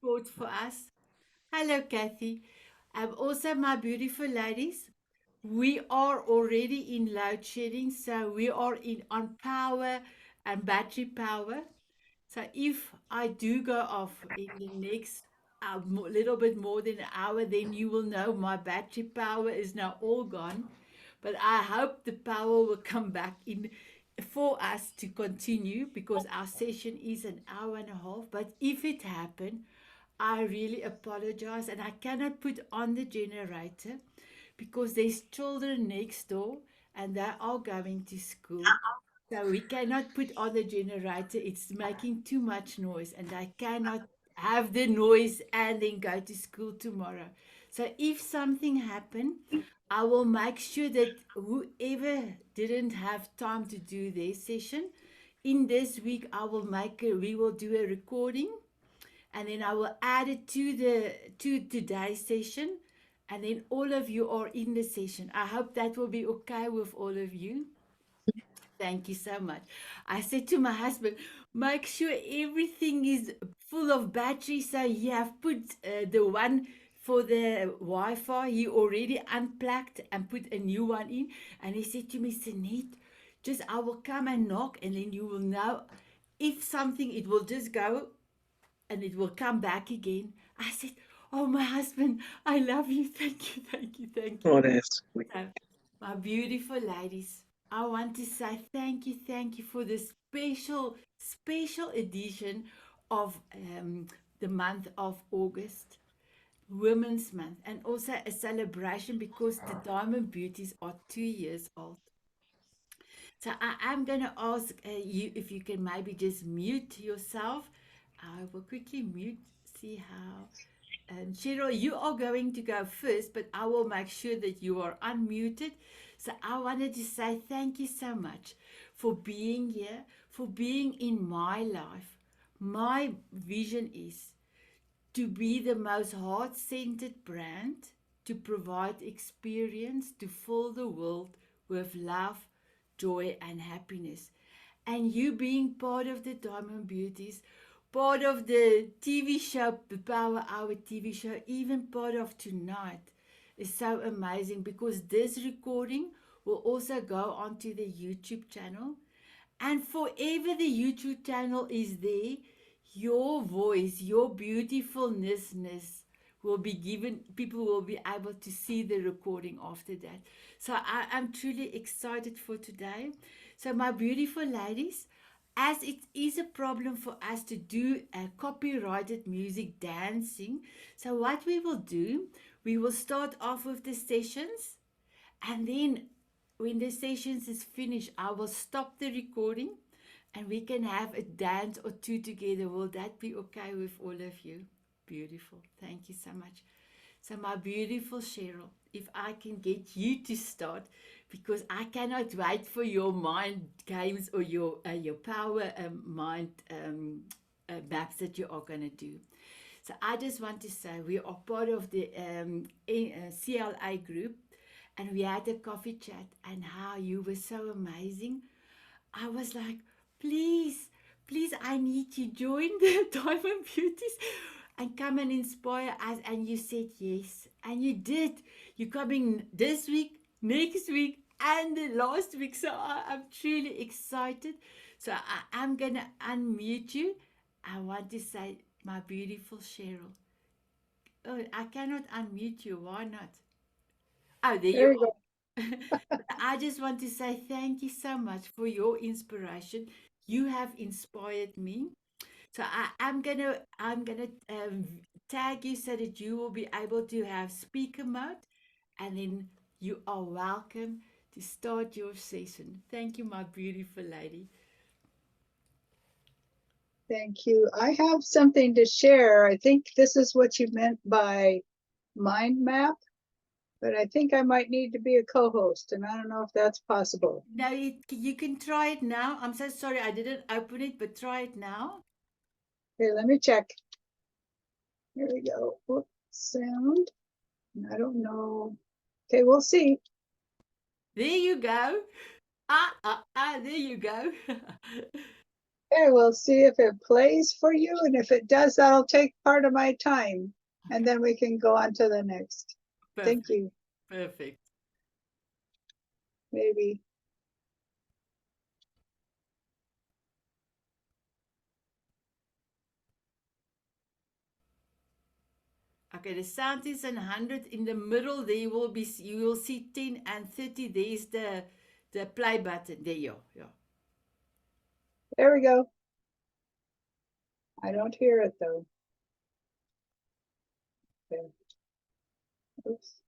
quote for us. Hello, Cathy. Also, my beautiful ladies, we are already in load shedding, so we are in on power and battery power. So if I do go off in the next little bit more than an hour, then you will know my battery power is now all gone. But I hope the power will come back in for us to continue because our session is an hour and a half. But if it happened, I really apologize and I cannot put on the generator because there's children next door and they are going to school. So we cannot put on the generator. It's making too much noise and I cannot have the noise and then go to school tomorrow. So if something happened, I will make sure that whoever didn't have time to do their session, in this week we will do a recording and then I will add it to today's session and then all of you are in the session. I hope that will be okay with all of you. Thank you so much. I said to my husband, make sure everything is full of battery. So he have put the one for the Wi-Fi. He already unplugged and put a new one in. And he said to me, Sanet, just I will come and knock, and then you will know if something. It will just go and it will come back again. I said, oh, my husband, I love you. Thank you, thank you, thank you. Oh, that's sweet. So, my beautiful ladies, I want to say thank you for this special edition of the month of August, Women's Month, and also a celebration because the Diamond Beauties are 2 years old. So I am going to ask you if you can maybe just mute yourself. I will quickly mute, see how. Cheryl, you are going to go first, but I will make sure that you are unmuted. So I wanted to say thank you so much for being here, for being in my life. My vision is to be the most heart centered brand, to provide experience, to fill the world with love, joy, and happiness. And you being part of the Diamond Beauties, part of the TV show, the Power Hour TV show, even part of tonight is so amazing because this recording will also go onto the YouTube channel. And forever the YouTube channel is there, your voice, your beautifulness will be given, people will be able to see the recording after that. So I am truly excited for today. So, my beautiful ladies, as it is a problem for us to do a copyrighted music dancing, so what we will do, we will start off with the sessions and then when the sessions is finished, I will stop the recording and we can have a dance or two together. Will that be okay with all of you? Beautiful. Thank you so much. So, my beautiful Cheryl, if I can get you to start, because I cannot wait for your mind games or your power mind maps that you are going to do. So, I just want to say we are part of the CLA group, and we had a coffee chat, and how you were so amazing. I was like, please, please, I need to join the Diamond Beauties and come and inspire us. And you said yes. And you did. You're coming this week, next week, and the last week. So I'm truly excited. So I am going to unmute you. I want to say, my beautiful Cheryl. Oh, I cannot unmute you. Why not? Oh, there you There you go. are. I just want to say thank you so much for your inspiration. You have inspired me. So I'm gonna tag you so that you will be able to have speaker mode, and then you are welcome to start your session. Thank you, my beautiful lady. Thank you. I have something to share. I think this is what you meant by mind map, but I think I might need to be a co-host, and I don't know if that's possible. Now you can try it now. I'm so sorry I didn't open it, but try it now. Okay, let me check. Here we go. Whoops, sound. I don't know. Okay, we'll see. There you go. There you go. Okay, we'll see if it plays for you, and if it does, that'll take part of my time, and then we can go on to the next. Thank Perfect. you. Perfect. Maybe. Okay, the sound is 100. In the middle, there will be, you will see 10 and 30. There's the play button. There you go. Yeah. There we go. I don't hear it though. Okay. Oops.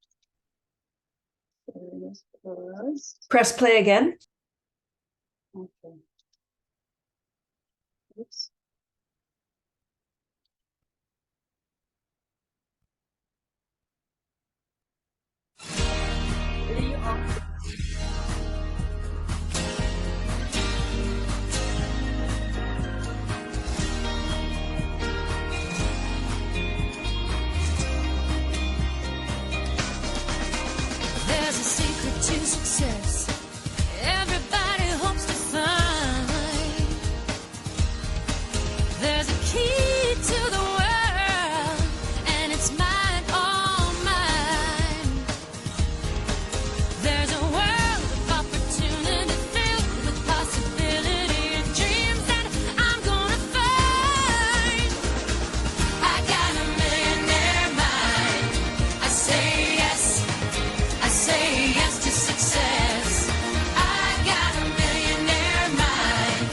Pause. Press play again. Okay. Oops. There you are. There's a secret to success. Everybody hopes to find. There's a key to the world, and it's mine, all mine. There's a world of opportunity filled with possibility and dreams that I'm gonna find. I got a millionaire mind. I say yes. I say yes to success. I got a millionaire mind.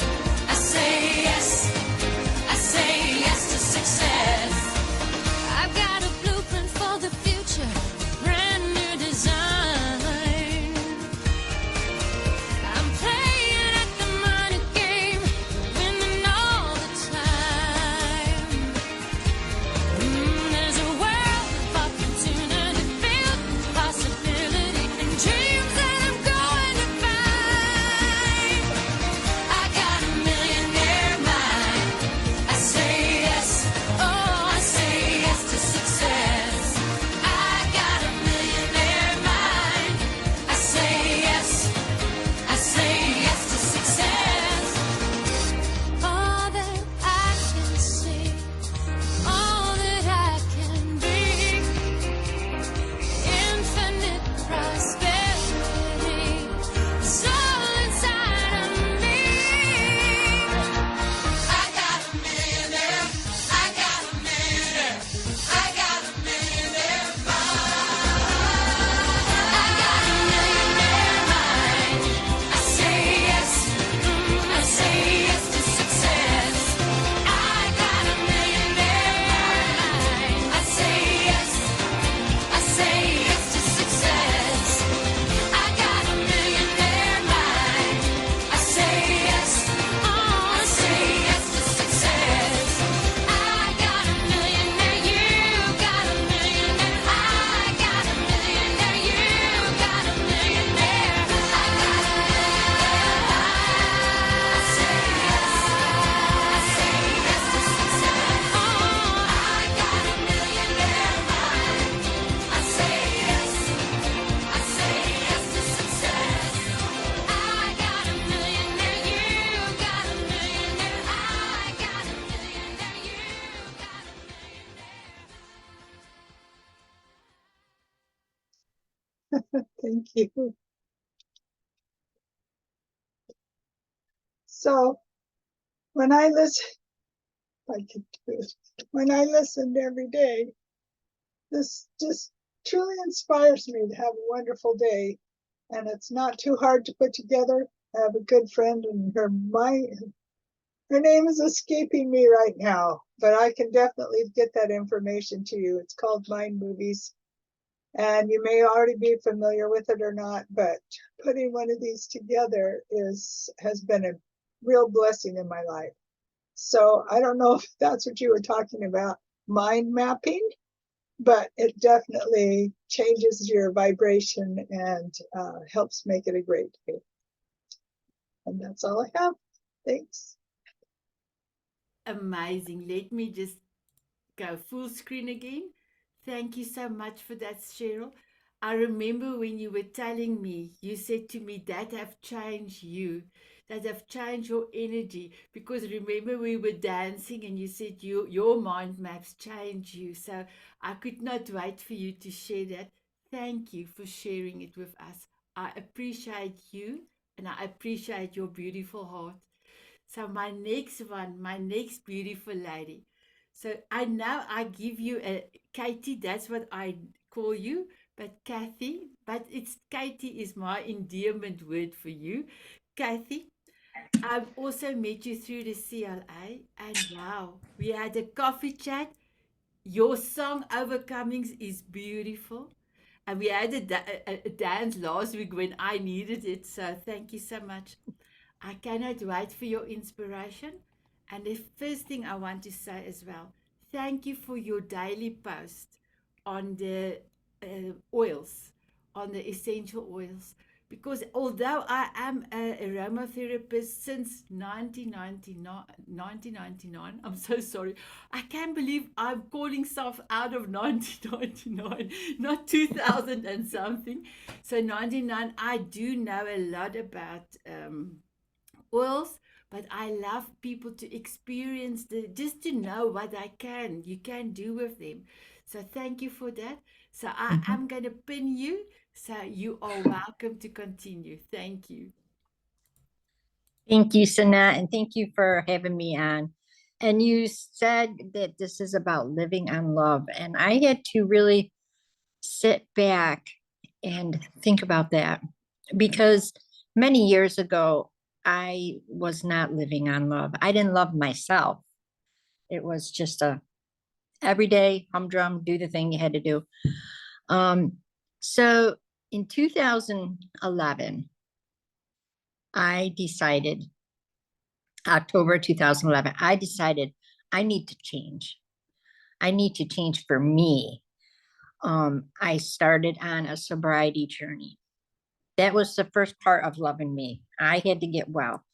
I say yes. I say yes to success. I've got a blueprint for the future, brand new design. I'm playing at the money game, winning all the time. There's a world of opportunity filled with possibility and dreams that I'm going to find. I got a millionaire mind. I say yes. Oh, I say yes to success. I got a millionaire mind. I say yes. I say yes to success. All that I can see, all that I can be, infinite prosperity is all inside of me. I got a millionaire. I got a millionaire. I got a millionaire mind. I got a millionaire mind. I say yes. I say yes to success. I got a millionaire mind. I say yes. I say yes to success. I got a millionaire mind. I say yes. Oh, I say yes to success. I got a millionaire. You got a millionaire. I got a millionaire. You got a millionaire. I got a millionaire. I say yes. I say yes to success. Oh, I got a millionaire mind. I say yes. I say yes to success. I got a millionaire. You got a millionaire. I got a millionaire. You got a Thank you. So when I listen, I could do it. When I listened every day, this just truly inspires me to have a wonderful day. And it's not too hard to put together. I have a good friend, and her name is escaping me right now, but I can definitely get that information to you. It's called Mind Movies. And you may already be familiar with it or not, but putting one of these together has been a real blessing in my life. So I don't know if that's what you were talking about, mind mapping, but it definitely changes your vibration and helps make it a great day. And that's all I have. Thanks. Amazing. Let me just go full screen again. Thank you so much for that, Cheryl. I remember when you were telling me, you said to me that have changed you, that have changed your energy. Because remember, we were dancing and you said your mind maps change you. So I could not wait for you to share that. Thank you for sharing it with us. I appreciate you and I appreciate your beautiful heart. So my next beautiful lady. So I now I give you a Katie, that's what I call you, but Kathy, but it's Katie is my endearment word for you. Kathy, I've also met you through the CLA and wow, we had a coffee chat. Your song Overcomings is beautiful. And we had a dance last week when I needed it. So thank you so much. I cannot wait for your inspiration. And the first thing I want to say as well, thank you for your daily post on the oils, on the essential oils. Because although I am an aromatherapist since 1999, I'm so sorry. I can't believe I'm calling stuff out of 1999, not 2000 and something. So 99, I do know a lot about oils, but I love people to experience the just to know what you can do with them. So thank you for that. So I Mhm. am going to pin you. So you are welcome to continue. Thank you. Thank you, Sanat, and thank you for having me on. And you said that this is about living on love, and I had to really sit back and think about that because many years ago, I was not living on love. I didn't love myself. It was just a everyday humdrum, do the thing you had to do. Um, so in 2011, I decided October 2011, I decided I need to change. I need to change for me. I started on a sobriety journey. That was the first part of loving me. I had to get well.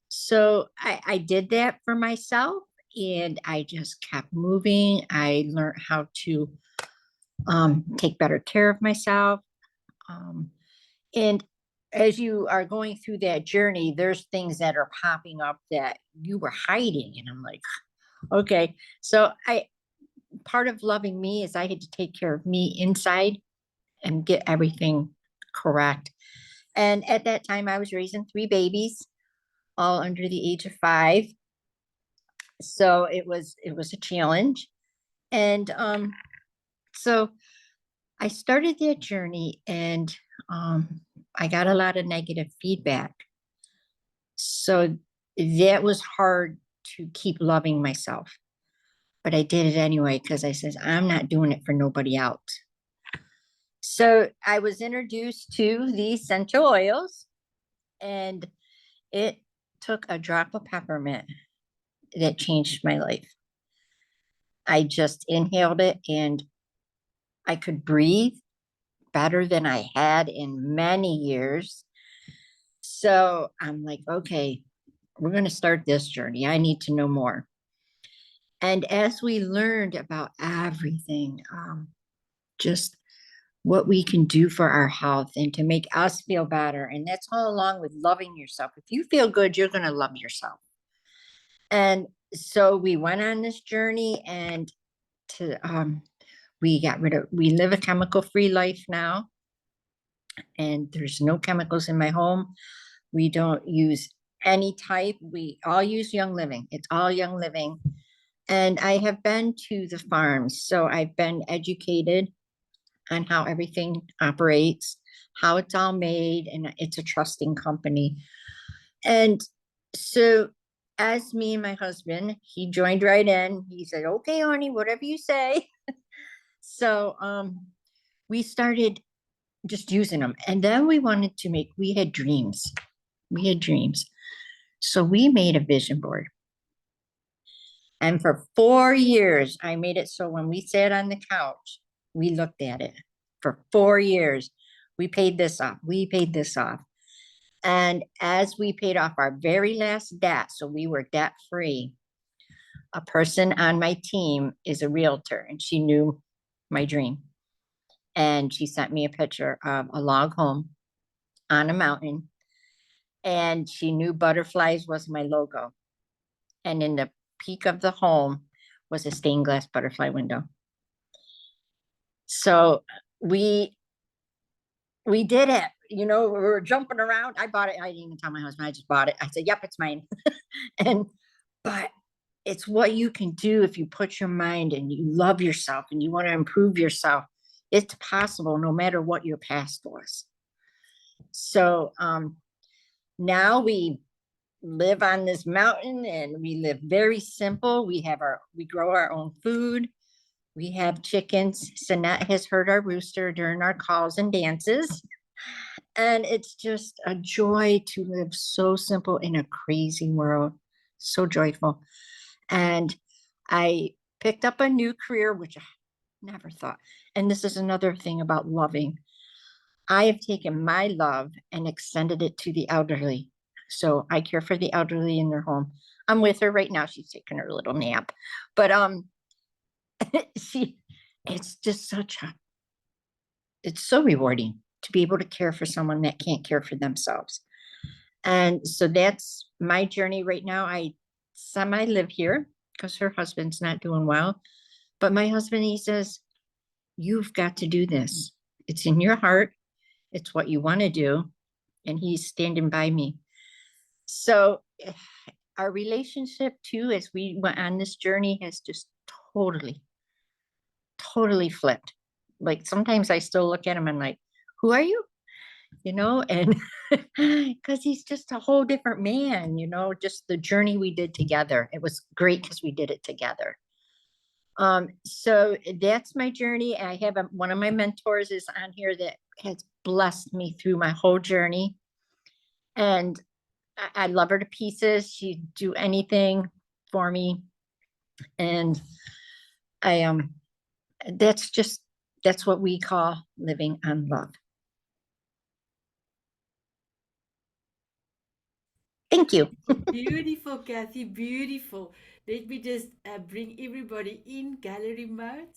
So I did that for myself and I just kept moving. I learned how to take better care of myself. Um, and as you are going through that journey, there's things that are popping up that you were hiding. And I'm like, okay. So I part of loving me is I had to take care of me inside and get everything correct. And at that time I was raising three babies, all under the age of 5. So it was a challenge. And so I started that journey and I got a lot of negative feedback. So that was hard to keep loving myself. But I did it anyway because I says, I'm not doing it for nobody else. So I was introduced to the essential oils, and it took a drop of peppermint that changed my life. I just inhaled it and I could breathe better than I had in many years. So I'm like, okay, we're going to start this journey. I need to know more. And as we learned about everything, just what we can do for our health and to make us feel better. And that's all along with loving yourself. If you feel good, you're going to love yourself. And so we went on this journey and to we live a chemical free life now. And there's no chemicals in my home. We don't use any type. We all use Young Living. It's all Young Living. And I have been to the farms. So I've been educated on how everything operates, how it's all made, and it's a trusting company. And so as me and my husband, he joined right in. He said, okay, honey, whatever you say. So we started just using them. And then we had dreams. We had dreams. So we made a vision board. And for 4 years, I made it so when we sat on the couch, we looked at it. For 4 years, we paid this off. We paid this off. And as we paid off our very last debt, so we were debt free, a person on my team is a realtor and she knew my dream. And she sent me a picture of a log home on a mountain. And she knew butterflies was my logo. And in the peak of the home was a stained glass butterfly window. So we did it. You know, we were jumping around. I bought it. I didn't even tell my husband. I just bought it. I said, "Yep, it's mine." And but it's what you can do if you put your mind and you love yourself and you want to improve yourself. It's possible no matter what your past was. So now we live on this mountain and we live very simple. We grow our own food. We have chickens. Sanet has heard our rooster during our calls and dances. And it's just a joy to live so simple in a crazy world. So joyful. And I picked up a new career, which I never thought. And this is another thing about loving. I have taken my love and extended it to the elderly. So I care for the elderly in their home. I'm with her right now. She's taking her little nap. But it's just it's so rewarding to be able to care for someone that can't care for themselves. And so that's my journey right now. I semi live here because her husband's not doing well. But my husband, he says, "You've got to do this. It's in your heart. It's what you want to do." And he's standing by me. So our relationship too, as we went on this journey, has just totally flipped. Like sometimes I still look at him and like, "Who are you?" You know, and because he's just a whole different man, you know, just the journey we did together. It was great because we did it together. So that's my journey. I have one of my mentors is on here that has blessed me through my whole journey. And I love her to pieces. She'd do anything for me. And I that's what we call living on love. Thank you. Beautiful, Cathy, beautiful. Let me just bring everybody in gallery mode.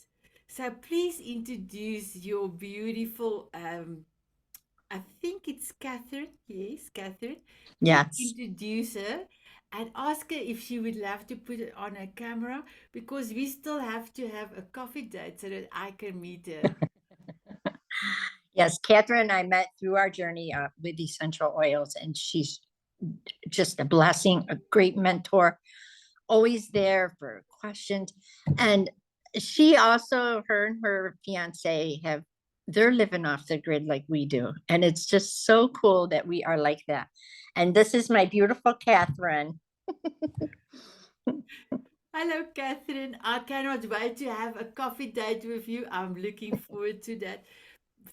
So please introduce your beautiful, I think it's Catherine. Yes, Catherine. Please Yes. introduce her and ask her if she would love to put it on her camera because we still have to have a coffee date so that I can meet her. Yes, Catherine and I met through our journey with essential oils, and she's just a blessing, a great mentor, always there for questions. And she also, her and her fiance they're living off the grid like we do. And it's just so cool that we are like that. And this is my beautiful Catherine. Hello, Catherine. I cannot wait to have a coffee date with you. I'm looking forward to that.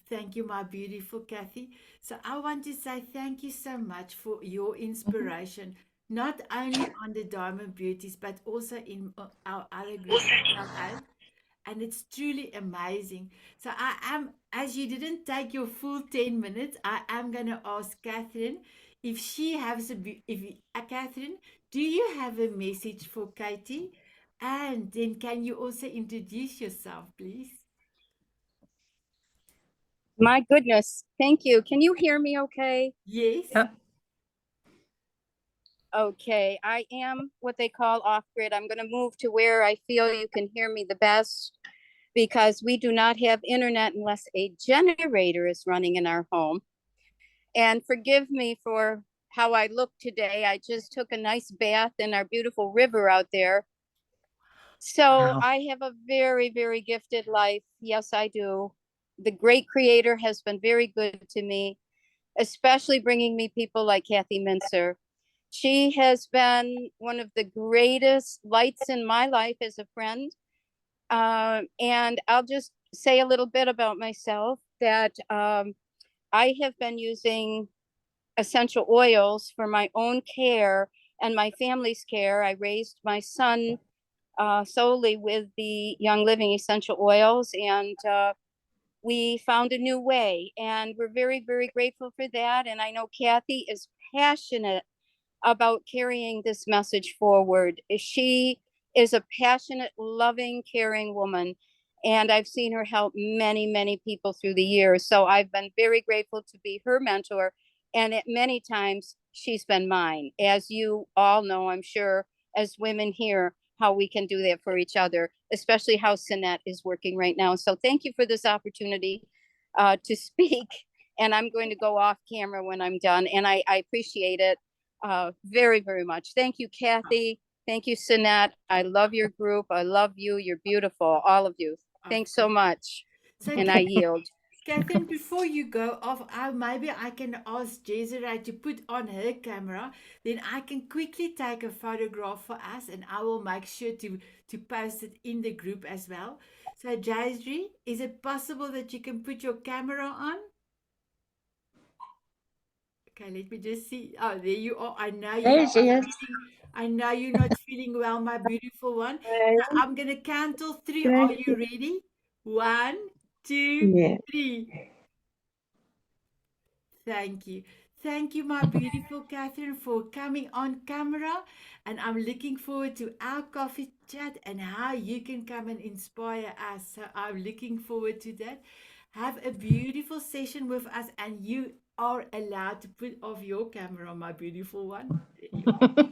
Thank you, my beautiful Cathy. So I want to say thank you so much for your inspiration, not only on the Diamond Beauties, but also in our other group in LA. And it's truly amazing. So I am, as you didn't take your full 10 minutes, I am going to ask Catherine if she has Catherine, do you have a message for Katie? And then can you also introduce yourself, please? My goodness. Thank you. Can you hear me okay? Yes. Okay. I am what they call off grid. I'm going to move to where I feel you can hear me the best because we do not have internet unless a generator is running in our home. And forgive me for how I look today. I just took a nice bath in our beautiful river out there. So Wow. I have a very, very gifted life. Yes, I do. The great creator has been very good to me, especially bringing me people like Cathy Mincer. She has been one of the greatest lights in my life as a friend. And I'll just say a little bit about myself that I have been using essential oils for my own care and my family's care. I raised my son solely with the Young Living essential oils, and we found a new way, and we're very, very grateful for that. And I know Cathy is passionate about carrying this message forward. She is a passionate, loving, caring woman. And I've seen her help many, many people through the years. So I've been very grateful to be her mentor. And at many times she's been mine. As you all know, I'm sure, as women here, how we can do that for each other, especially how Sanet is working right now. So thank you for this opportunity to speak. And I'm going to go off camera when I'm done. And I appreciate it very, very much. Thank you, Cathy. Thank you, Sanet. I love your group. I love you. You're beautiful, all of you. Thanks so much. So, And I yield. Catherine, before you go off, maybe I can ask Desiree to put on her camera. Then I can quickly take a photograph for us, and I will make sure to post it in the group as well. So, Desiree, is it possible that you can put your camera on? Okay, let me just see. Oh, there you are. I know you There are she is. I know you're not feeling well, my beautiful one. Right. So I'm gonna count till three. Can I Are you ready? 1, 2, Yeah. 3. Thank you. Thank you, my beautiful Catherine, for coming on camera. And I'm looking forward to our coffee chat and how you can come and inspire us. So I'm looking forward to that. Have a beautiful session with us, and you are allowed to put off your camera, my beautiful one. There you are.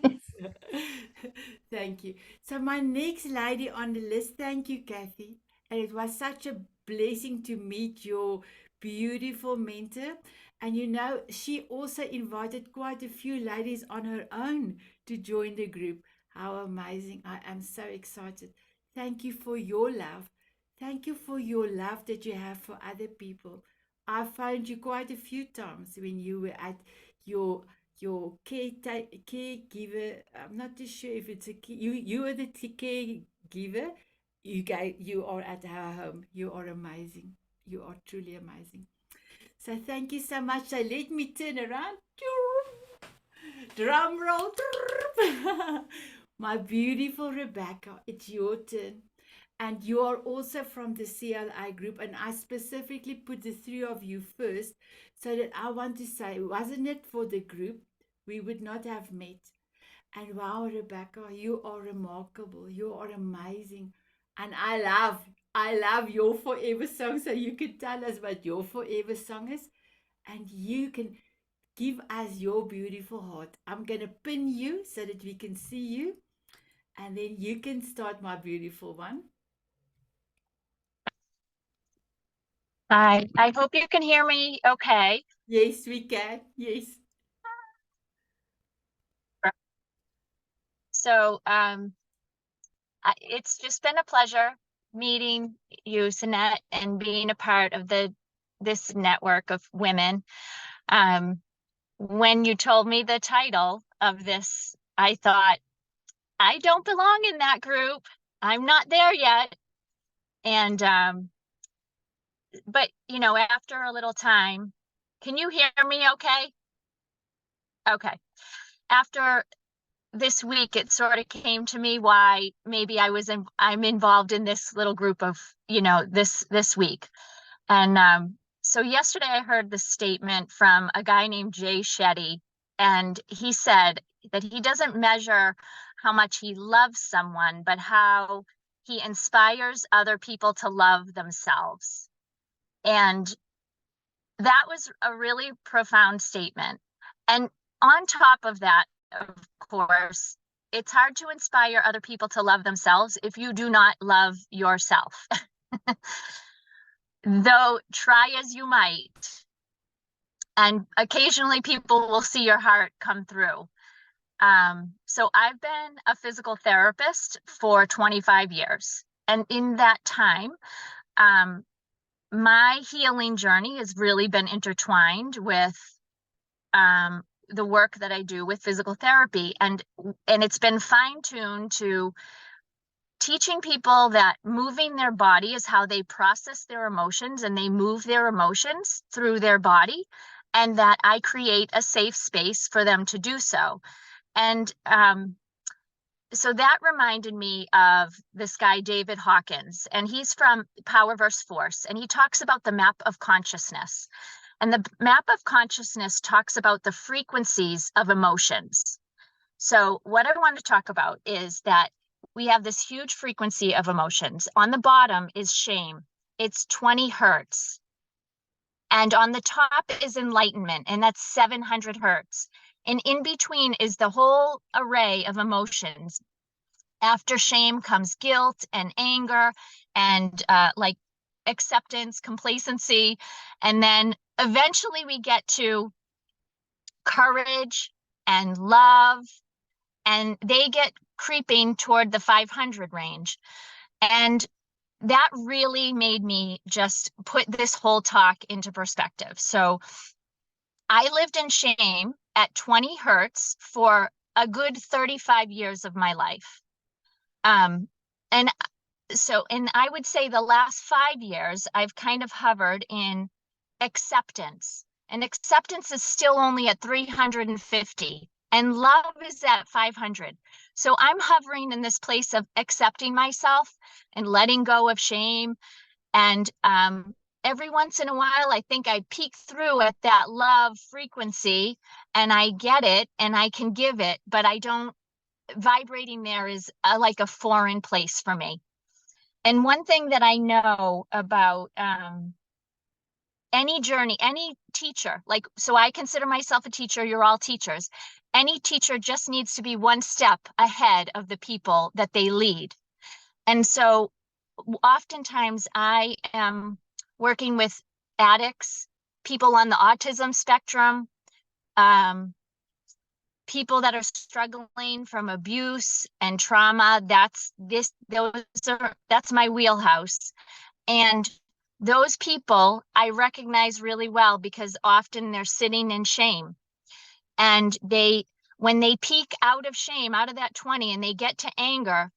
Thank you. So, my next lady on the list, thank you, Cathy. And it was such a blessing to meet your beautiful mentor. And you know, she also invited quite a few ladies on her own to join the group. How amazing! I am so excited. Thank you for your love. Thank you for your love that you have for other people. I found you quite a few times when you were at your caregiver. I'm not too sure if it's you are the caregiver. You are at our home. You are amazing. You are truly amazing. So thank you so much. So let me turn around. Drum roll. My beautiful Rebecca, it's your turn. And you are also from the CLI group. And I specifically put the three of you first so that I want to say, wasn't it for the group, we would not have met. And wow, Rebecca, you are remarkable. You are amazing. And I love your forever song. So you can tell us what your forever song is. And you can give us your beautiful heart. I'm going to pin you so that we can see you. And then you can start, my beautiful one. I hope you can hear me okay. Yes, we can. Yes. So it's just been a pleasure meeting you, Sanet, and being a part of this network of women. When you told me the title of this, I thought, I don't belong in that group. I'm not there yet. And but you know, after a little time, can you hear me okay? Okay. After this week, it sort of came to me why maybe I'm involved in this little group of, you know, this week. And so yesterday I heard the statement from a guy named Jay Shetty, and he said that he doesn't measure how much he loves someone, but how he inspires other people to love themselves. And that was a really profound statement. And on top of that, of course, it's hard to inspire other people to love themselves if you do not love yourself. Though try as you might, and occasionally people will see your heart come through. So I've been a physical therapist for 25 years. And in that time, my healing journey has really been intertwined with the work that I do with physical therapy. And it's been fine-tuned to teaching people that moving their body is how they process their emotions, and they move their emotions through their body, and that I create a safe space for them to do so. And so that reminded me of this guy, David Hawkins, and he's from Power versus Force, and he talks about the map of consciousness. And the map of consciousness talks about the frequencies of emotions. So what I want to talk about is that we have this huge frequency of emotions. On the bottom is shame. It's 20 hertz. And on the top is enlightenment, and that's 700 hertz. And in between is the whole array of emotions. After shame comes guilt and anger and like acceptance, complacency. And then eventually we get to courage and love, and they get creeping toward the 500 range. And that really made me just put this whole talk into perspective. So I lived in shame at 20 hertz for a good 35 years of my life. And I would say the last 5 years, I've kind of hovered in acceptance. And acceptance is still only at 350, and love is at 500. So I'm hovering in this place of accepting myself and letting go of shame. And every once in a while, I think I peek through at that love frequency and I get it and I can give it, but I don't, vibrating there is like a foreign place for me. And one thing that I know about any journey, any teacher, like, so I consider myself a teacher, you're all teachers. Any teacher just needs to be one step ahead of the people that they lead. And so oftentimes I am working with addicts, people on the autism spectrum, people that are struggling from abuse and trauma. That's my wheelhouse. And those people I recognize really well because often they're sitting in shame. And when they peak out of shame, out of that 20, and they get to anger,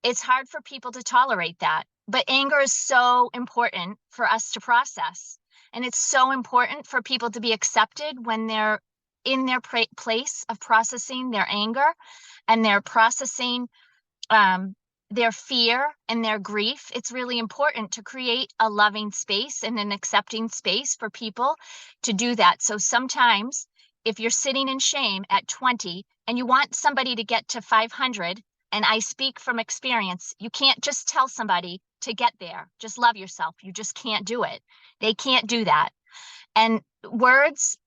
it's hard for people to tolerate that. But anger is so important for us to process. And it's so important for people to be accepted when they're in their place of processing their anger, and they're processing their fear and their grief. It's really important to create a loving space and an accepting space for people to do that. So sometimes if you're sitting in shame at 20 and you want somebody to get to 500, and I speak from experience, you can't just tell somebody to get there. Just love yourself. You just can't do it. They can't do that. And words,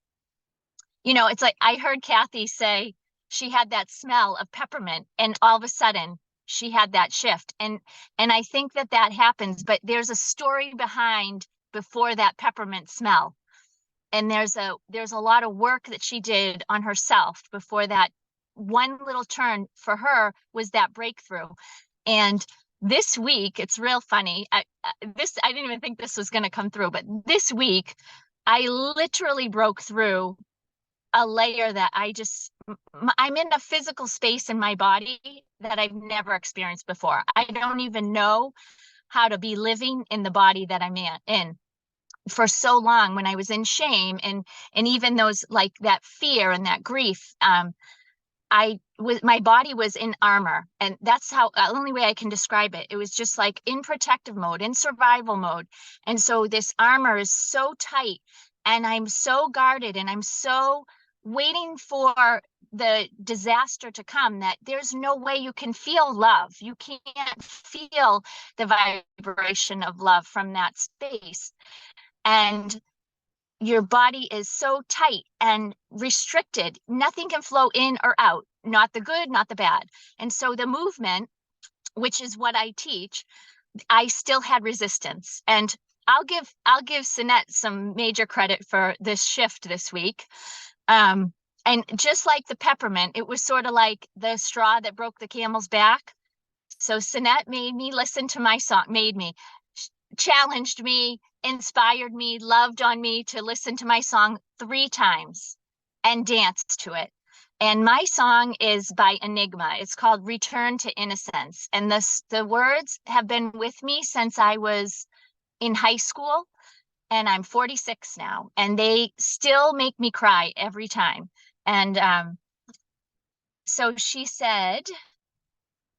it's like I heard Cathy say she had that smell of peppermint, and all of a sudden she had that shift. And I think that happens, but there's a story behind before that peppermint smell. And there's a lot of work that she did on herself before that. One little turn for her was that breakthrough. And this week, it's real funny. I didn't even think this was going to come through, but this week I literally broke through a layer that I'm in a physical space in my body that I've never experienced before. I don't even know how to be living in the body that I'm in. For so long, when I was in shame and even those, like that fear and that grief, my body was in armor, and that's the only way I can describe it. It was just like in protective mode, in survival mode. And so this armor is so tight, and I'm so guarded, and I'm so waiting for the disaster to come that there's no way you can feel love. You can't feel the vibration of love from that space. And your body is so tight and restricted. Nothing can flow in or out, not the good, not the bad. And so the movement, which is what I teach, I still had resistance. And I'll give Sanet some major credit for this shift this week. And just like the peppermint, it was sort of like the straw that broke the camel's back. So Sanet made me listen to my song, challenged me, inspired me, loved on me to listen to my song 3 times and dance to it. And my song is by Enigma. It's called Return to Innocence. And the words have been with me since I was in high school, and I'm 46 now, and they still make me cry every time. And so she said,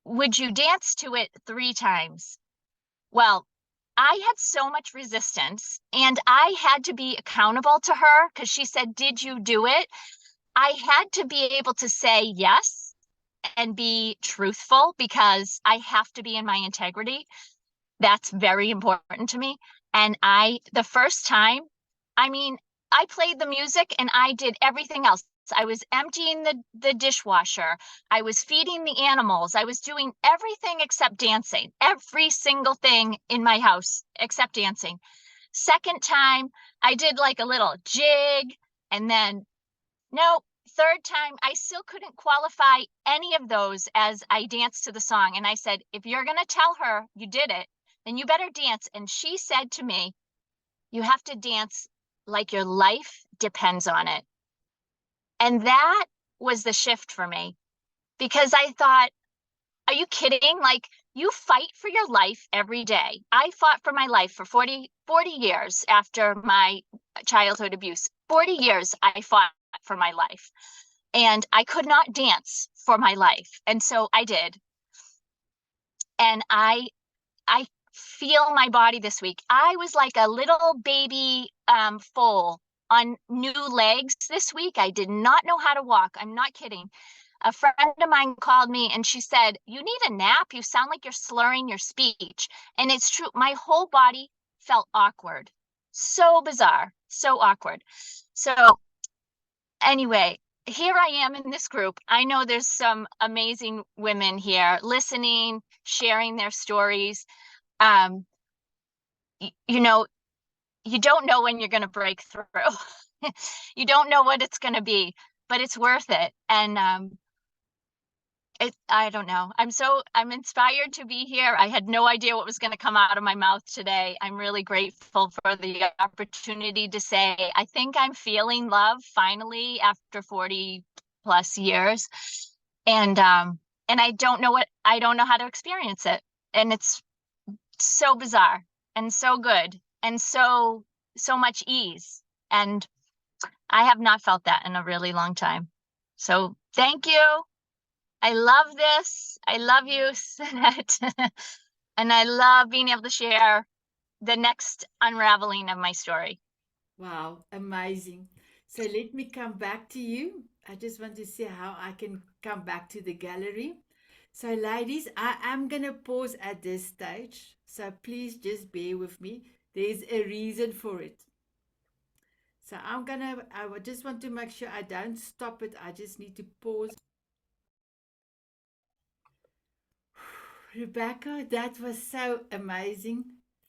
would you dance to it 3 times? Well, I had so much resistance, and I had to be accountable to her because she said, did you do it? I had to be able to say yes and be truthful because I have to be in my integrity. That's very important to me. And the first time, I mean, I played the music and I did everything else. I was emptying the dishwasher. I was feeding the animals. I was doing everything except dancing. Every single thing in my house except dancing. Second time, I did like a little jig, and then no, third time, I still couldn't qualify any of those as I danced to the song. And I said, if you're going to tell her you did it, then you better dance. And she said to me, you have to dance like your life depends on it. And that was the shift for me because I thought, are you kidding? Like, you fight for your life every day. I fought for my life for 40 years after my childhood abuse. 40 years I fought for my life. And I could not dance for my life. And so I did. And I feel my body this week. I was like a little baby foal on new legs this week. I did not know how to walk. I'm not kidding. A friend of mine called me and she said, you need a nap. You sound like you're slurring your speech. And it's true. My whole body felt awkward. So bizarre. So awkward. So anyway, here I am in this group. I know there's some amazing women here listening, sharing their stories. You know, you don't know when you're going to break through. You don't know what it's going to be, but it's worth it. And I don't know. I'm inspired to be here. I had no idea what was going to come out of my mouth today. I'm really grateful for the opportunity to say, I think I'm feeling love finally after 40 plus years. And I don't know how to experience it. And it's so bizarre and so good and so much ease. And I have not felt that in a really long time. So thank you. I love this. I love you, Sanet. And I love being able to share the next unraveling of my story. Wow, amazing. So let me come back to you. I just want to see how I can come back to the gallery. So, ladies, I am going to pause at this stage. So, please just bear with me. There's a reason for it. So, I just want to make sure I don't stop it. I just need to pause. Rebecca, that was so amazing.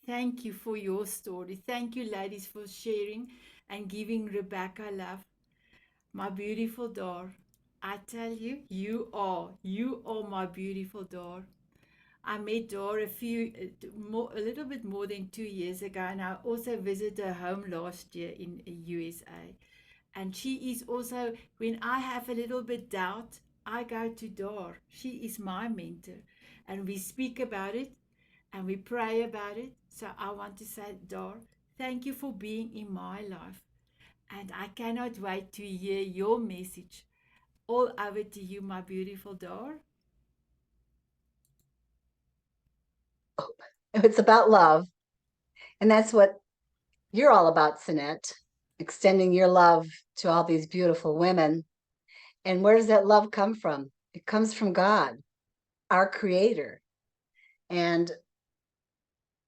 Thank you for your story. Thank you, ladies, for sharing and giving Rebecca love. My beautiful Dar, I tell you, you are my beautiful Dar. I met Dar a little bit more than 2 years ago, and I also visited her home last year in USA. And she is also, when I have a little bit doubt, I go to Dar. She is my mentor, and we speak about it and we pray about it. So I want to say, Dar, thank you for being in my life. And I cannot wait to hear your message. All over to you, my beautiful Dar. It's about love. And that's what you're all about, Sanet, extending your love to all these beautiful women. And where does that love come from? It comes from God, our creator. And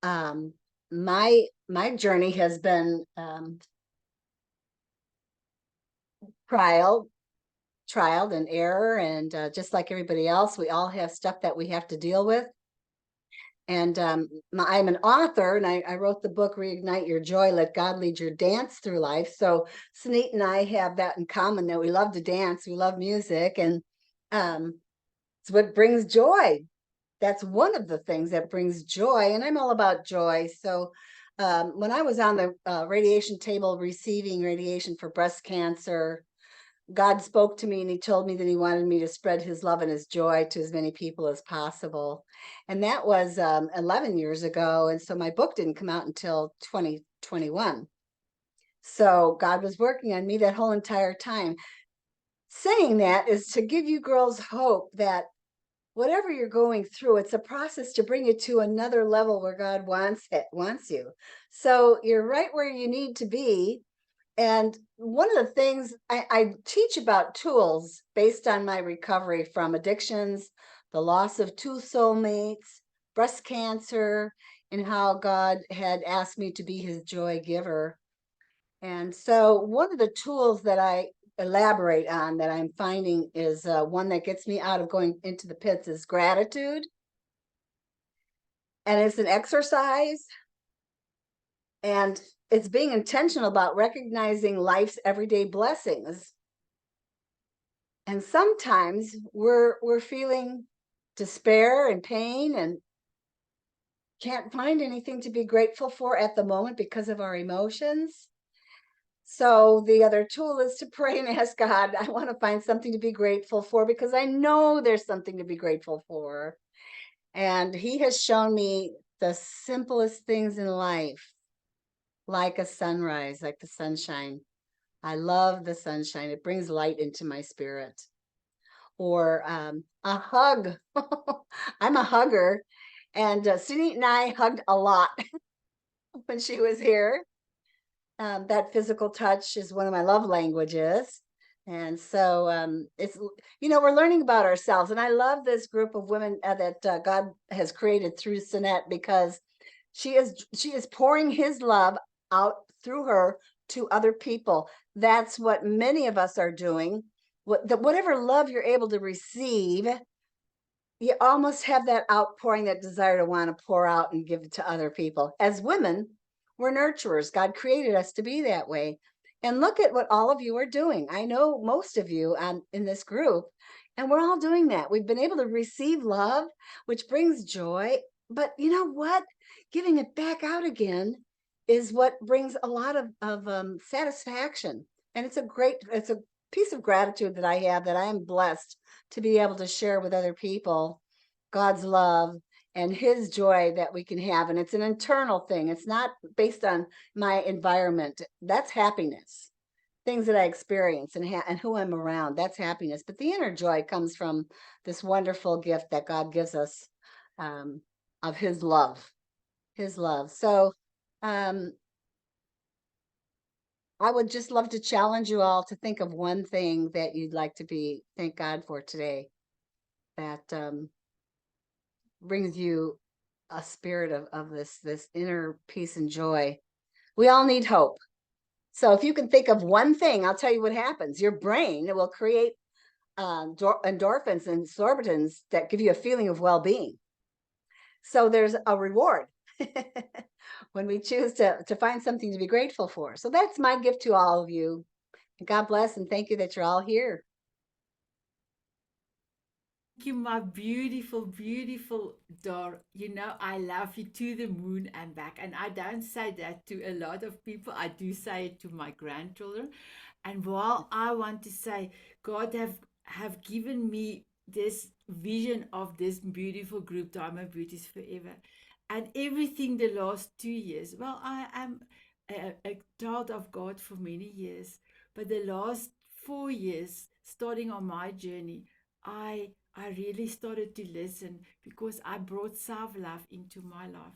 my journey has been trial and error. And just like everybody else, we all have stuff that we have to deal with. And I'm an author, and I wrote the book, Reignite Your Joy, Let God Lead Your Dance Through Life. So Sanet and I have that in common, that we love to dance, we love music, and it's what brings joy. That's one of the things that brings joy, and I'm all about joy. So when I was on the radiation table receiving radiation for breast cancer, God spoke to me and he told me that he wanted me to spread his love and his joy to as many people as possible. And that was 11 years ago. And so my book didn't come out until 2021. So God was working on me that whole entire time. Saying that is to give you girls hope that whatever you're going through, it's a process to bring you to another level where God wants you. So you're right where you need to be. And one of the things I teach about tools based on my recovery from addictions, the loss of 2 soulmates, breast cancer, and how God had asked me to be his joy giver. And so one of the tools that I elaborate on that I'm finding is one that gets me out of going into the pits is gratitude. And it's an exercise, and it's being intentional about recognizing life's everyday blessings. And sometimes we're feeling despair and pain and can't find anything to be grateful for at the moment because of our emotions. So the other tool is to pray and ask God, I want to find something to be grateful for because I know there's something to be grateful for. And he has shown me the simplest things in life, like a sunrise, like the sunshine. I love the sunshine. It brings light into my spirit. Or a hug. I'm a hugger. And Sunit and I hugged a lot when she was here. That physical touch is one of my love languages. And so it's, we're learning about ourselves. And I love this group of women that God has created through Sanet, because she is pouring his love out through her to other people. That's what many of us are doing. Whatever love you're able to receive, you almost have that outpouring, that desire to want to pour out and give it to other people. As women, we're nurturers. God created us to be that way. And look at what all of you are doing. I know most of you in this group, and we're all doing that. We've been able to receive love, which brings joy. But you know what? Giving it back out again is what brings a lot of satisfaction. And it's a piece of gratitude that I have, that I am blessed to be able to share with other people God's love and his joy that we can have. And it's an internal thing. It's not based on my environment. That's happiness. Things that I experience and who I'm around, that's happiness. But the inner joy comes from this wonderful gift that God gives us of his love. His love. So I would just love to challenge you all to think of one thing that you'd like to thank God for today, that brings you a spirit of this inner peace and joy. We all need hope. So if you can think of one thing, I'll tell you what happens. Your brain will create endorphins and sorbitins that give you a feeling of well-being. So there's a reward when we choose to find something to be grateful for. So that's my gift to all of you. God bless, and thank you that you're all here. Thank you, my beautiful, beautiful Dar. I love you to the moon and back. And I don't say that to a lot of people. I do say it to my grandchildren. And while I want to say, God have given me this vision of this beautiful group, Diamond Beauties Forever, and everything the last 2 years. Well, I am a child of God for many years, but the last 4 years, starting on my journey, I really started to listen, because I brought self-love into my life.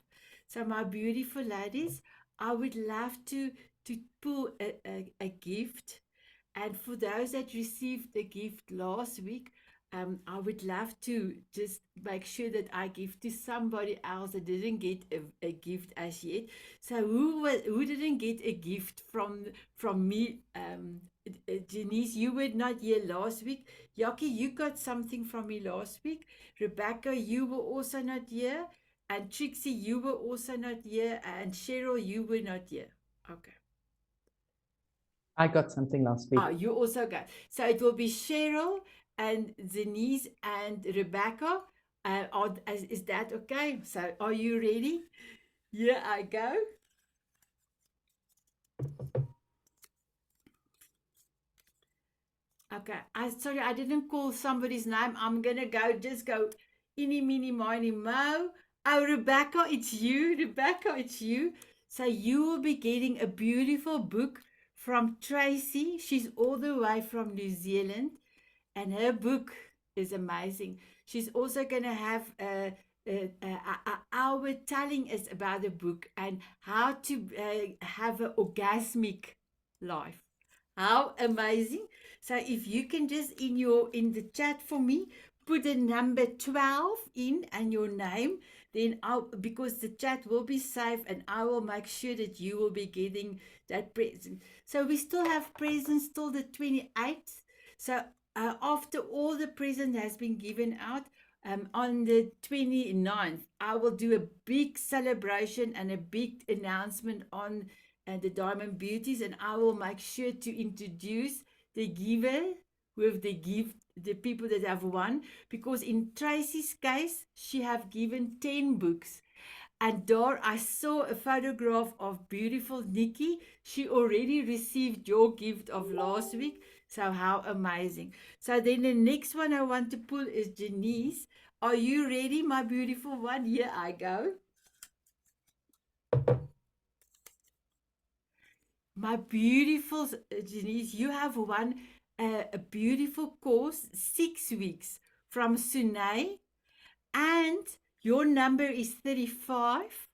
So my beautiful ladies, I would love to pull a gift. And for those that received the gift last week, I would love to just make sure that I give to somebody else that didn't get a gift as yet. So who didn't get a gift from me? Janice, you were not here last week. Jakkie, you got something from me last week. Rebecca, you were also not here. And Trixy, you were also not here. And Cheryl, you were not here. Okay. I got something last week. Oh, you also got. So it will be Cheryl and Denise and Rebecca. Is that okay? So are you ready? Here I go. Okay. Sorry, I didn't call somebody's name. I'm gonna just go eeny, meeny, miny, mo. Oh, Rebecca, it's you. Rebecca, it's you. So you will be getting a beautiful book from Tracy. She's all the way from New Zealand, and her book is amazing. She's also gonna have a hour telling us about the book and how to have an orgasmic life. How amazing. So if you can just in the chat for me put the number 12 in and your name, then because the chat will be safe and I will make sure that you will be getting that present. So we still have presents till the 28th. So after all the present has been given out, on the 29th, I will do a big celebration and a big announcement on the Diamond Beauties, and I will make sure to introduce the giver with the gift, the people that have won, because in Tracy's case, she have given 10 books. And Dar, I saw a photograph of beautiful Nikki. She already received your gift of last week. So how amazing. So then the next one I want to pull is Janice. Are you ready, my beautiful one? Here I go. My beautiful Janice, you have won a beautiful course, 6 weeks from Sunay, and your number is 35.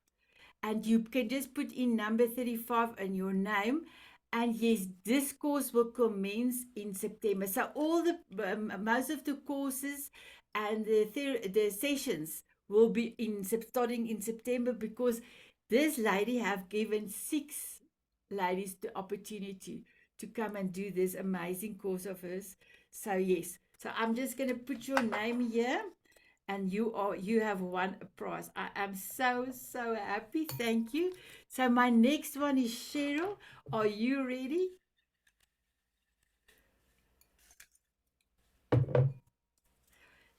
And you can just put in number 35 and your name. And yes, this course will commence in September. So all the most of the courses and the sessions will be starting in September, because this lady have given 6 ladies the opportunity to come and do this amazing course of hers. So yes, so I'm just going to put your name here, and you have won a prize. I am so happy. Thank you. So my next one is Cheryl. Are you ready?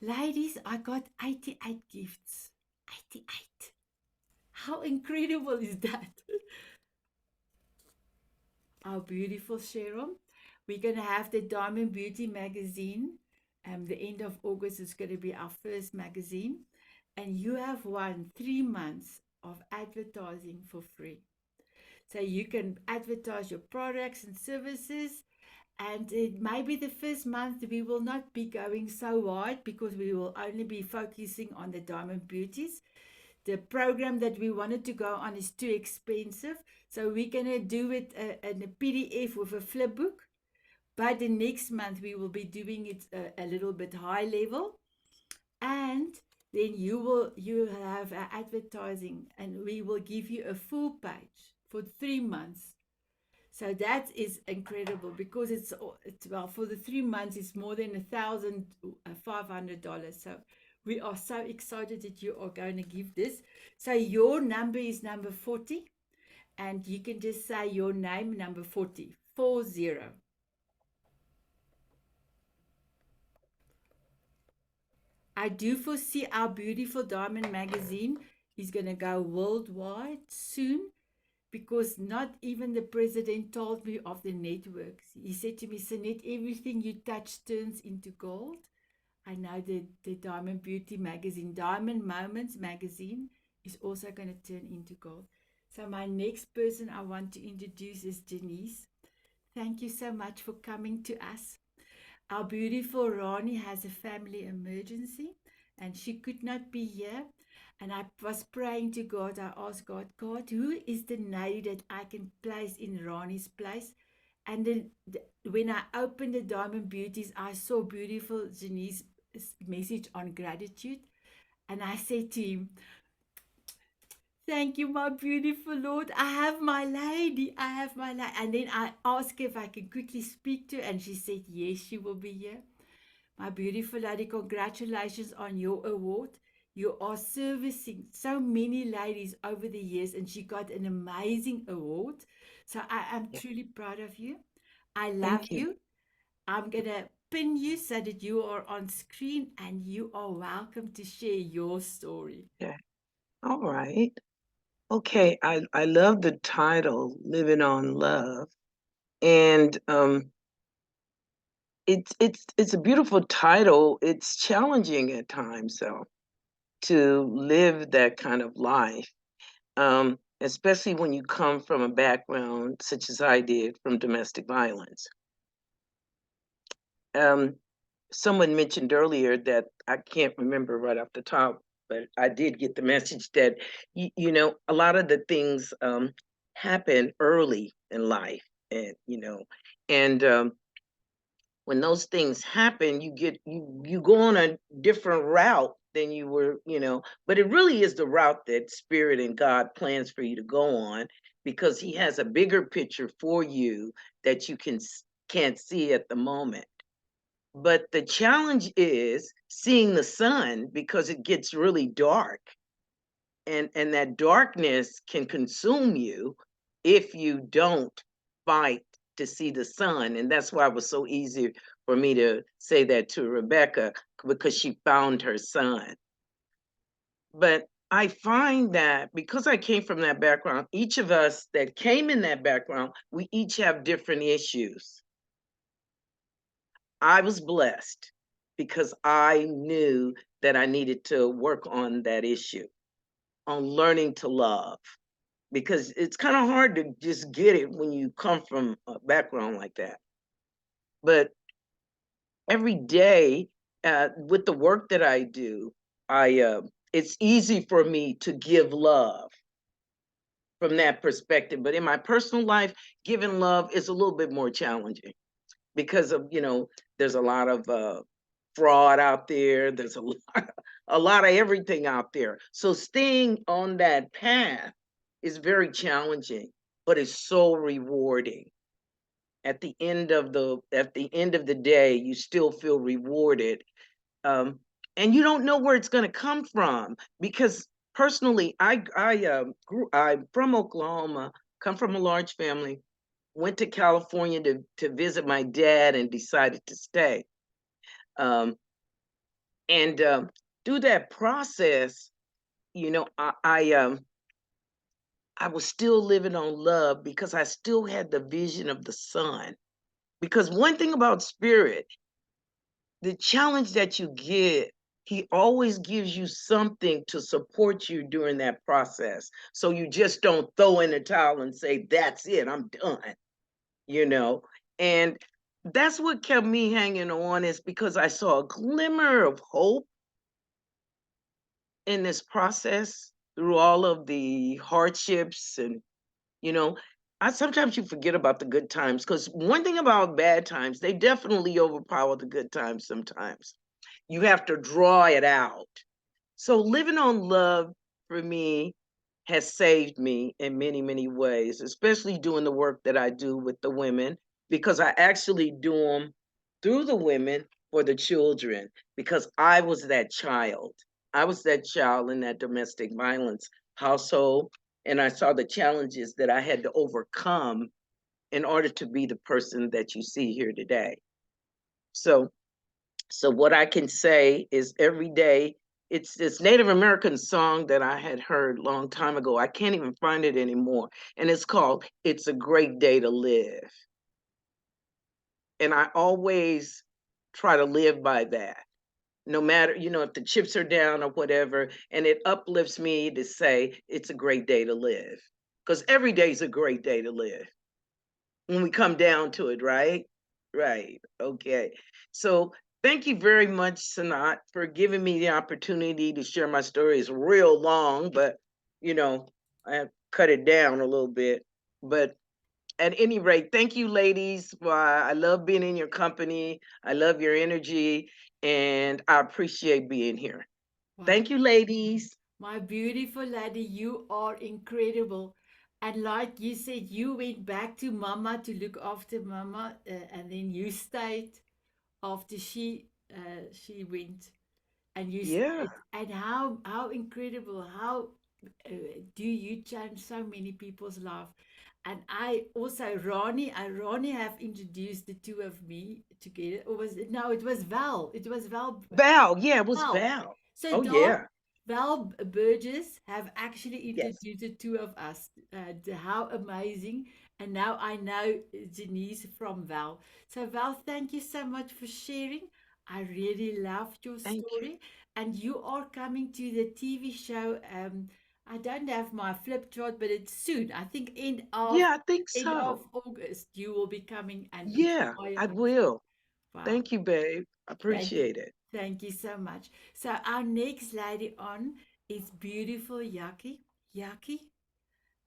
Ladies, I got 88 gifts. 88. How incredible is that? Our beautiful Cheryl. We're going to have the Diamond Beauty magazine. The end of August is going to be our first magazine. And you have won 3 months of advertising for free. So you can advertise your products and services. And it may be the first month we will not be going so wide, because we will only be focusing on the Diamond Beauties. The program that we wanted to go on is too expensive. So we're going to do it in a PDF with a flip book. But the next month we will be doing it a little bit high level. And then you have advertising, and we will give you a full page for 3 months. So that is incredible, because it's well, for the 3 months it's more than $1,500. So we are so excited that you are going to give this. So your number is number 40, and you can just say your name, number 40. I do foresee our beautiful Diamond magazine is going to go worldwide soon, because not even the president told me of the networks. He said to me, Sanet, everything you touch turns into gold. I know that the Diamond Beauty magazine, Diamond Moments magazine, is also going to turn into gold. So my next person I want to introduce is Janice. Thank you so much for coming to us. Our beautiful Rani has a family emergency, and she could not be here. And I was praying to God. I asked God, who is the lady that I can place in Rani's place? And then when I opened the Diamond Beauties, I saw beautiful Janice's message on gratitude. And I said to him, thank you, my beautiful Lord. I have my lady. I have my lady. And then I asked her if I can quickly speak to her, and she said, yes, she will be here. My beautiful lady, congratulations on your award. You are servicing so many ladies over the years, and she got an amazing award. So I am truly proud of you. I love Thank you. you. I'm going to pin you so that you are on screen, and you are welcome to share your story. Okay. All right. Okay. I love the title, Living on Love. And it's a beautiful title. It's challenging at times, though, to live that kind of life. Especially when you come from a background such as I did, from domestic violence. Someone mentioned earlier that I can't remember right off the top, but I did get the message that, you know, a lot of the things happen early in life. and when those things happen, you go on a different route than you were, but it really is the route that Spirit and God plans for you to go on, because He has a bigger picture for you that you can't see at the moment. But the challenge is seeing the sun, because it gets really dark, and that darkness can consume you if you don't fight to see the sun. And that's why it was so easy for me to say that to Rebecca, because she found her son. But I find that because I came from that background, each of us that came in that background, we each have different issues. I was blessed because I knew that I needed to work on that issue, on learning to love, because it's kind of hard to just get it when you come from a background like that. But every day, with the work that I do, it's easy for me to give love from that perspective. But in my personal life, giving love is a little bit more challenging because of, there's a lot of fraud out there. There's a lot of everything out there. So staying on that path is very challenging, but it's so rewarding. At the end of the day, you still feel rewarded, and you don't know where it's going to come from. Because personally, I'm from Oklahoma, come from a large family, went to California to visit my dad, and decided to stay. And through that process, I was still living on love because I still had the vision of the sun. Because one thing about Spirit, the challenge that you get, He always gives you something to support you during that process. So you just don't throw in the towel and say, that's it, I'm done, And that's what kept me hanging on, is because I saw a glimmer of hope in this process through all of the hardships. And sometimes you forget about the good times, because one thing about bad times, they definitely overpower the good times. Sometimes you have to draw it out. So living on love, for me, has saved me in many, many ways, especially doing the work that I do with the women, because I actually do them through the women for the children, because I was that child. I was that child in that domestic violence household, and I saw the challenges that I had to overcome in order to be the person that you see here today. So what I can say is every day, it's this Native American song that I had heard a long time ago. I can't even find it anymore. And it's called It's a Great Day to Live. And I always try to live by that. No matter, if the chips are down or whatever, and it uplifts me to say it's a great day to live. Because every day is a great day to live when we come down to it, right? Right. Okay. So thank you very much, Sanet, for giving me the opportunity to share my story. It's real long, but I have cut it down a little bit. But at any rate, thank you, ladies. I love being in your company. I love your energy, and I appreciate being here. Wow. Thank you, ladies. My beautiful lady, you are incredible. And like you said, you went back to Mama to look after Mama, and then you stayed after she went, and you Yeah. stayed. And how incredible! How do you change so many people's life? And I also Rani have introduced the two of me together. Or was it? No, it was Val. It was Val. Val. Yeah, it was Val. Val. So Oh, yeah. Val Burgess have actually Yes. introduced the two of us. How amazing. And now I know Denise from Val. So Val, thank you so much for sharing. I really loved your Thank you. story. And you are coming to the TV show. I don't have my flip chart, but it's soon. I think Yeah, I think end of so. August you will be coming and Yeah, inspire I us. will. Wow. Thank you, babe. I Thank you. appreciate it. Thank you so much. So our next lady on is beautiful Jakkie. Jakkie,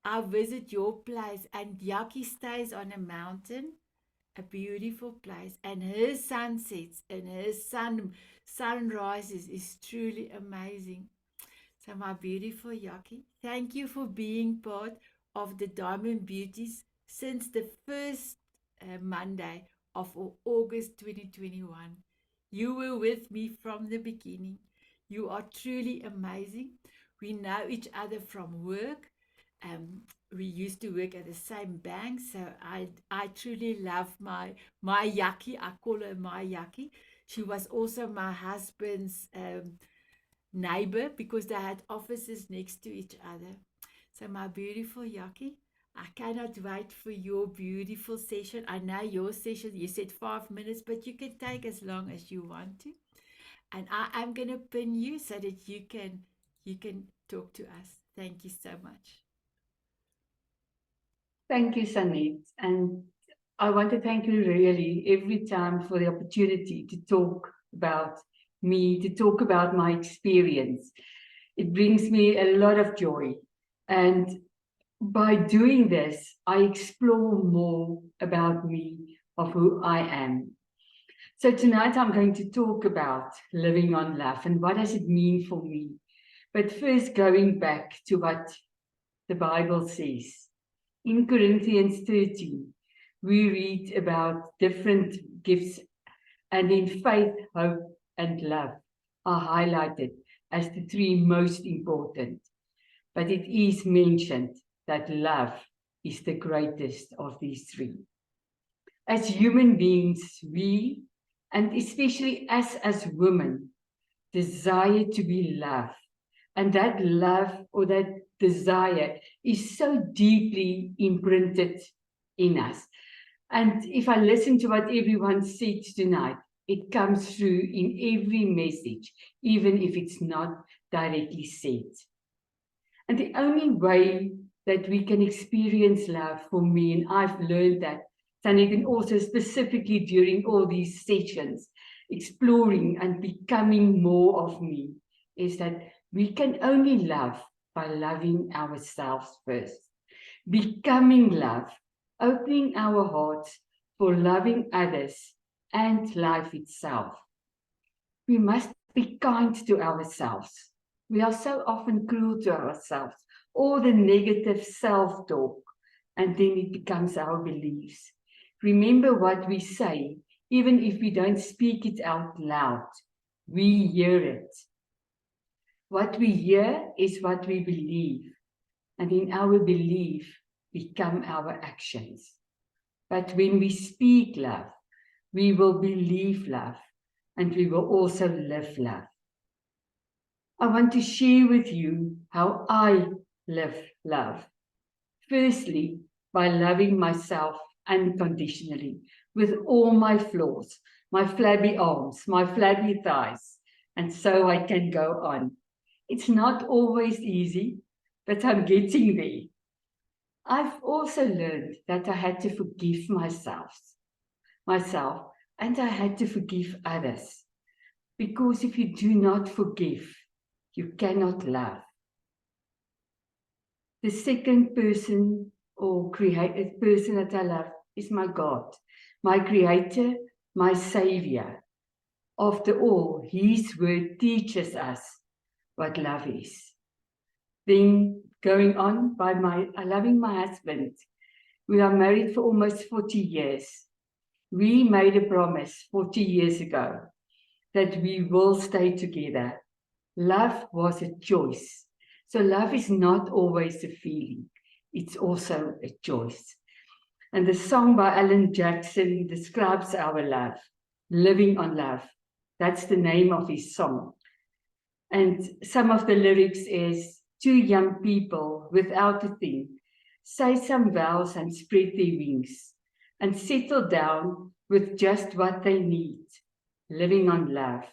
I visit your place, and Jakkie stays on a mountain, a beautiful place, and her sunsets and her sunrises is truly amazing. So, my beautiful Jakkie, thank you for being part of the Diamond Beauties since the first Monday of August 2021. You were with me from the beginning. You are truly amazing. We know each other from work. We used to work at the same bank, so I truly love my Jakkie. I call her my Jakkie. She was also my husband's neighbor because they had offices next to each other. So, my beautiful Jakkie, I cannot wait for your beautiful session. I know your session, you said 5 minutes, but you can take as long as you want to. And I am going to pin you so that you can talk to us. Thank you so much. Thank you, Sanet. And I want to thank you really every time for the opportunity to talk about me, to talk about my experience. It brings me a lot of joy. And by doing this, I explore more about me, of who I am. So tonight I'm going to talk about living on love and what does it mean for me. But first, going back to what the Bible says. In Corinthians 13, we read about different gifts, and in faith, hope, and love are highlighted as the three most important. But it is mentioned that love is the greatest of these three. As human beings, we, and especially us as women, desire to be loved. And that love or that desire is so deeply imprinted in us. And if I listen to what everyone said tonight, it comes through in every message, even if it's not directly said. And the only way that we can experience love, for me, and I've learned that, Sanet, and also specifically during all these sessions, exploring and becoming more of me, is that we can only love by loving ourselves first. Becoming love, opening our hearts for loving others and life itself. We must be kind to ourselves. We are so often cruel to ourselves, all the negative self-talk, and then it becomes our beliefs. Remember what we say, even if we don't speak it out loud, we hear it. What we hear is what we believe, and in our belief become our actions. But when we speak love, we will believe love, and we will also live love. I want to share with you how I live love. Firstly, by loving myself unconditionally, with all my flaws, my flabby arms, my flabby thighs, and so I can go on. It's not always easy, but I'm getting there. I've also learned that I had to forgive myself, and I had to forgive others. Because if you do not forgive, you cannot love. The second person or created person that I love is my God, my creator, my savior. After all, his word teaches us what love is. Then going on by loving my husband. We are married for almost 40 years. We made a promise 40 years ago that we will stay together. Love was a choice. So love is not always a feeling. It's also a choice. And the song by Alan Jackson describes our love, Living on Love. That's the name of his song. And some of the lyrics is, two young people without a thing, say some vows and spread their wings, and settle down with just what they need, living on love.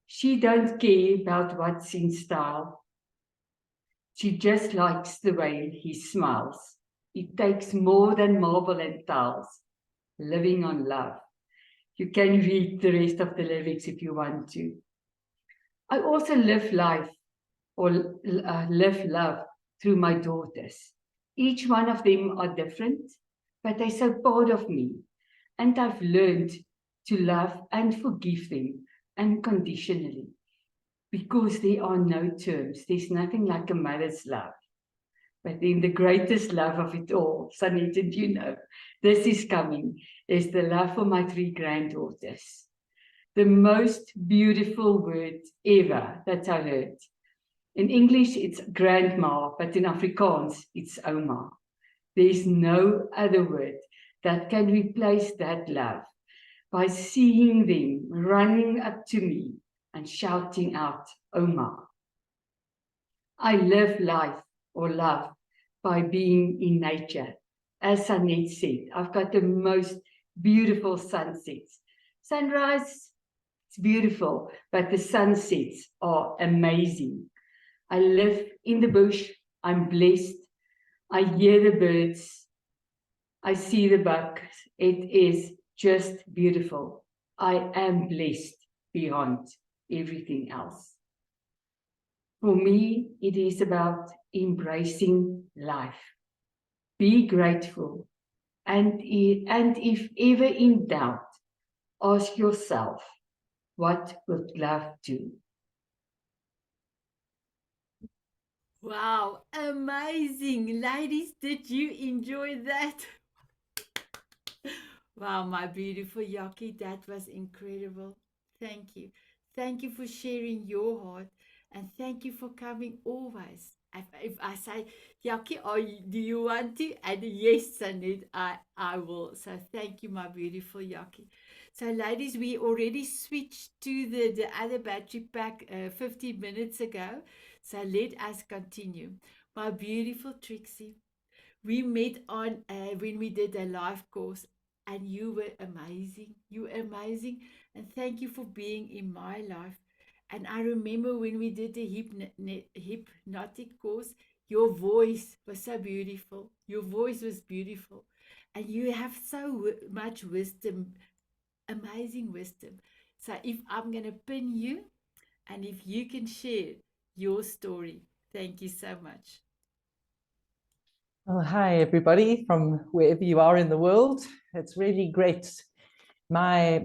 She don't care about what's in style. She just likes the way he smiles. It takes more than marble and tiles, living on love. You can read the rest of the lyrics if you want to. I also live life or live love through my daughters. Each one of them are different, but they're so part of me. And I've learned to love and forgive them unconditionally, because there are no terms. There's nothing like a mother's love. But then the greatest love of it all, Sanet, and you know, this is coming, is the love for my 3 granddaughters. The most beautiful word ever that I heard. In English, it's grandma, but in Afrikaans, it's oma. There's no other word that can replace that love. By seeing them running up to me and shouting out, oma. I live life or love by being in nature. As Sanet said, I've got the most beautiful sunsets. Sunrise, it's beautiful, but the sunsets are amazing. I live in the bush, I'm blessed. I hear the birds, I see the bugs. It is just beautiful. I am blessed beyond everything else. For me, it is about embracing life. Be grateful. And if ever in doubt, ask yourself, what would love do? Wow, amazing. Ladies, did you enjoy that? Wow, my beautiful Jakkie, that was incredible. Thank you. Thank you for sharing your heart, and thank you for coming always. If I say, Jakkie, do you want to? And yes, Sanet, I will. So thank you, my beautiful Jakkie. So ladies, we already switched to the other battery pack 15 minutes ago. So let us continue. My beautiful Trixie, we met on when we did a live course, and you were amazing. You were amazing, and thank you for being in my life. And I remember when we did the hypnotic course, your voice was so beautiful. Your voice was beautiful, and you have so much wisdom, amazing wisdom. So if I'm gonna pin you, and if you can share your story, thank you so much. Well, hi, everybody from wherever you are in the world. It's really great. My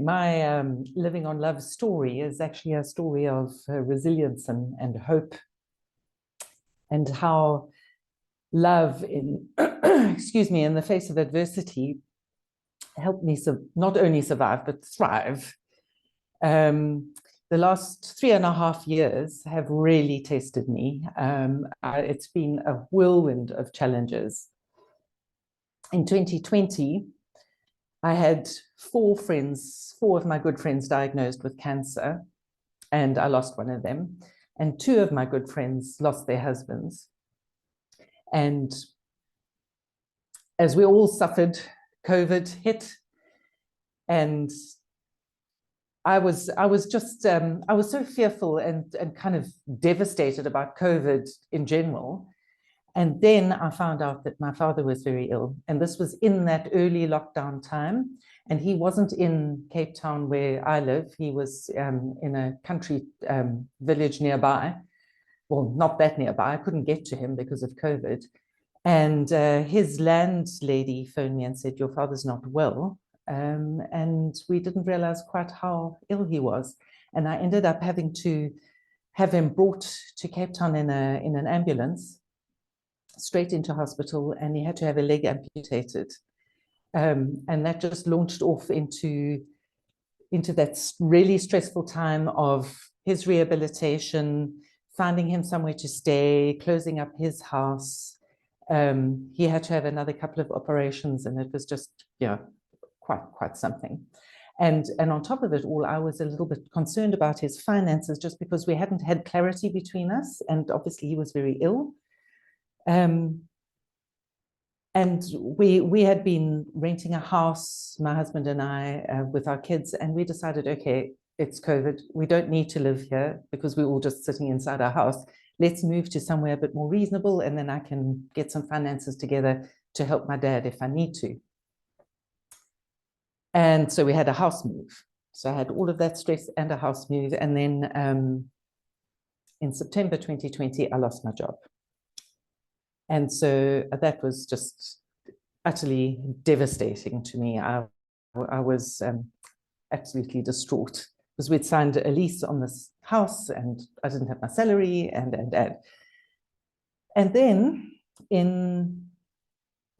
Living on Love story is actually a story of resilience and hope, and how love in, excuse me, in the face of adversity helped me not only survive, but thrive. The last 3.5 years have really tested me. It's been a whirlwind of challenges. In 2020, I had 4 of my good friends diagnosed with cancer, and I lost one of them. And 2 of my good friends lost their husbands. And as we all suffered, COVID hit, and I was so fearful and kind of devastated about COVID in general. And then I found out that my father was very ill, and this was in that early lockdown time. And he wasn't in Cape Town where I live. He was in a country village nearby. Well, not that nearby. I couldn't get to him because of COVID. And his landlady phoned me and said, "Your father's not well." And we didn't realize quite how ill he was. And I ended up having to have him brought to Cape Town in an ambulance, straight into hospital, and he had to have a leg amputated. And that just launched off into that really stressful time of his rehabilitation, finding him somewhere to stay, closing up his house. He had to have another couple of operations, and it was just, quite something. And on top of it all, I was a little bit concerned about his finances, just because we hadn't had clarity between us, and obviously he was very ill. And we had been renting a house, my husband and I, with our kids, and we decided, okay, it's COVID. We don't need to live here because we're all just sitting inside our house. Let's move to somewhere a bit more reasonable, and then I can get some finances together to help my dad if I need to. And so we had a house move. So I had all of that stress and a house move. And then in September 2020, I lost my job. And so that was just utterly devastating to me. I was absolutely distraught because we'd signed a lease on this house and I didn't have my salary and then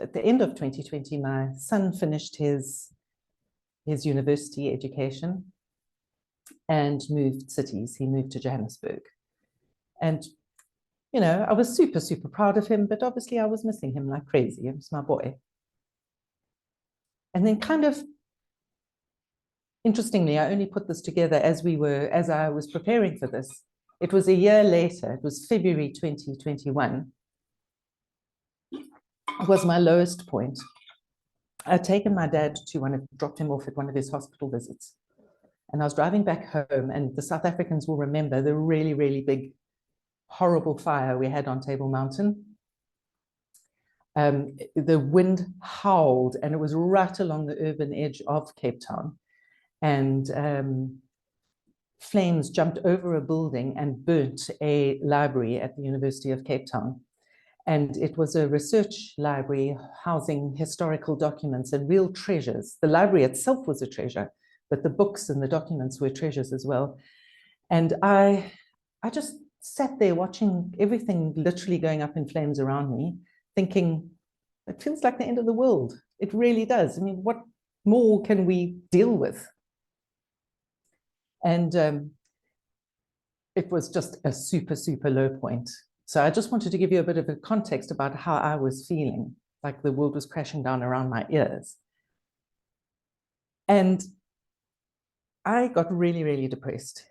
at the end of 2020, my son finished his university education and moved cities. He moved to Johannesburg. And, you know, I was super, super proud of him, but obviously I was missing him like crazy. It was my boy. And then kind of, interestingly, I only put this together as I was preparing for this. It was a year later, it was February 2021. It was my lowest point. I'd taken my dad to dropped him off at one of his hospital visits. And I was driving back home, and the South Africans will remember the really, really big, horrible fire we had on Table Mountain. The wind howled, and it was right along the urban edge of Cape Town. And flames jumped over a building and burnt a library at the University of Cape Town. And it was a research library housing historical documents and real treasures. The library itself was a treasure, but the books and the documents were treasures as well. And I just sat there watching everything literally going up in flames around me, thinking, it feels like the end of the world. It really does. I mean, what more can we deal with? And it was just a super, super low point. So I just wanted to give you a bit of a context about how I was feeling, like the world was crashing down around my ears. And I got really, really depressed.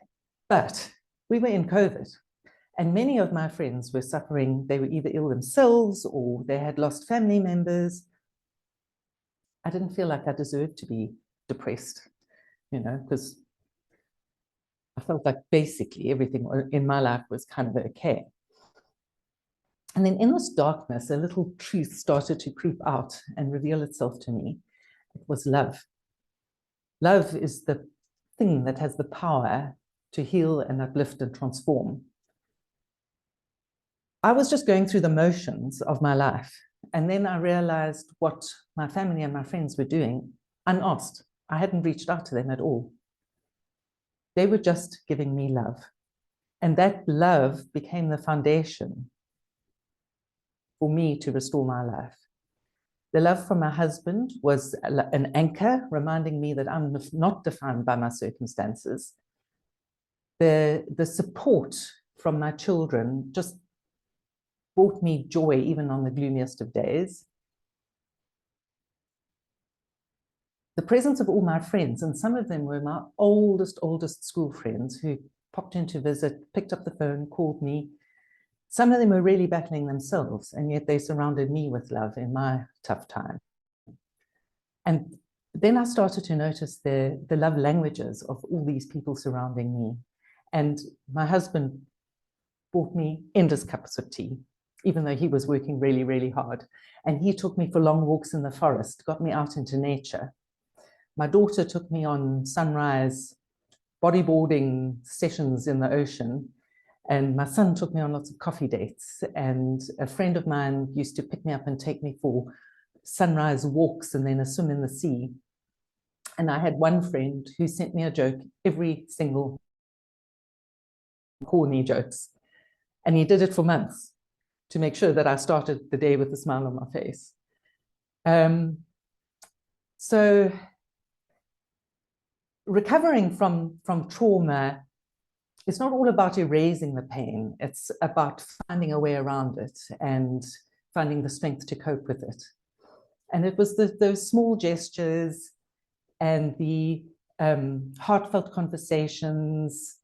But we were in COVID, and many of my friends were suffering. They were either ill themselves or they had lost family members. I didn't feel like I deserved to be depressed, you know, because I felt like basically everything in my life was kind of okay. And then in this darkness, a little truth started to creep out and reveal itself to me. It was love. Love is the thing that has the power to heal and uplift and transform. I was just going through the motions of my life. And then I realized what my family and my friends were doing unasked. I hadn't reached out to them at all. They were just giving me love. And that love became the foundation for me to restore my life. The love from my husband was an anchor, reminding me that I'm not defined by my circumstances. The support from my children just brought me joy, even on the gloomiest of days. The presence of all my friends, and some of them were my oldest school friends who popped in to visit, picked up the phone, called me. Some of them were really battling themselves, and yet they surrounded me with love in my tough time. And then I started to notice the love languages of all these people surrounding me. And my husband bought me endless cups of tea, even though he was working really, really hard. And he took me for long walks in the forest, got me out into nature. My daughter took me on sunrise bodyboarding sessions in the ocean. And my son took me on lots of coffee dates. And a friend of mine used to pick me up and take me for sunrise walks and then a swim in the sea. And I had one friend who sent me a joke every single corny jokes. And he did it for months to make sure that I started the day with a smile on my face. So recovering from trauma, it's not all about erasing the pain. It's about finding a way around it and finding the strength to cope with it. And it was those small gestures and the heartfelt conversations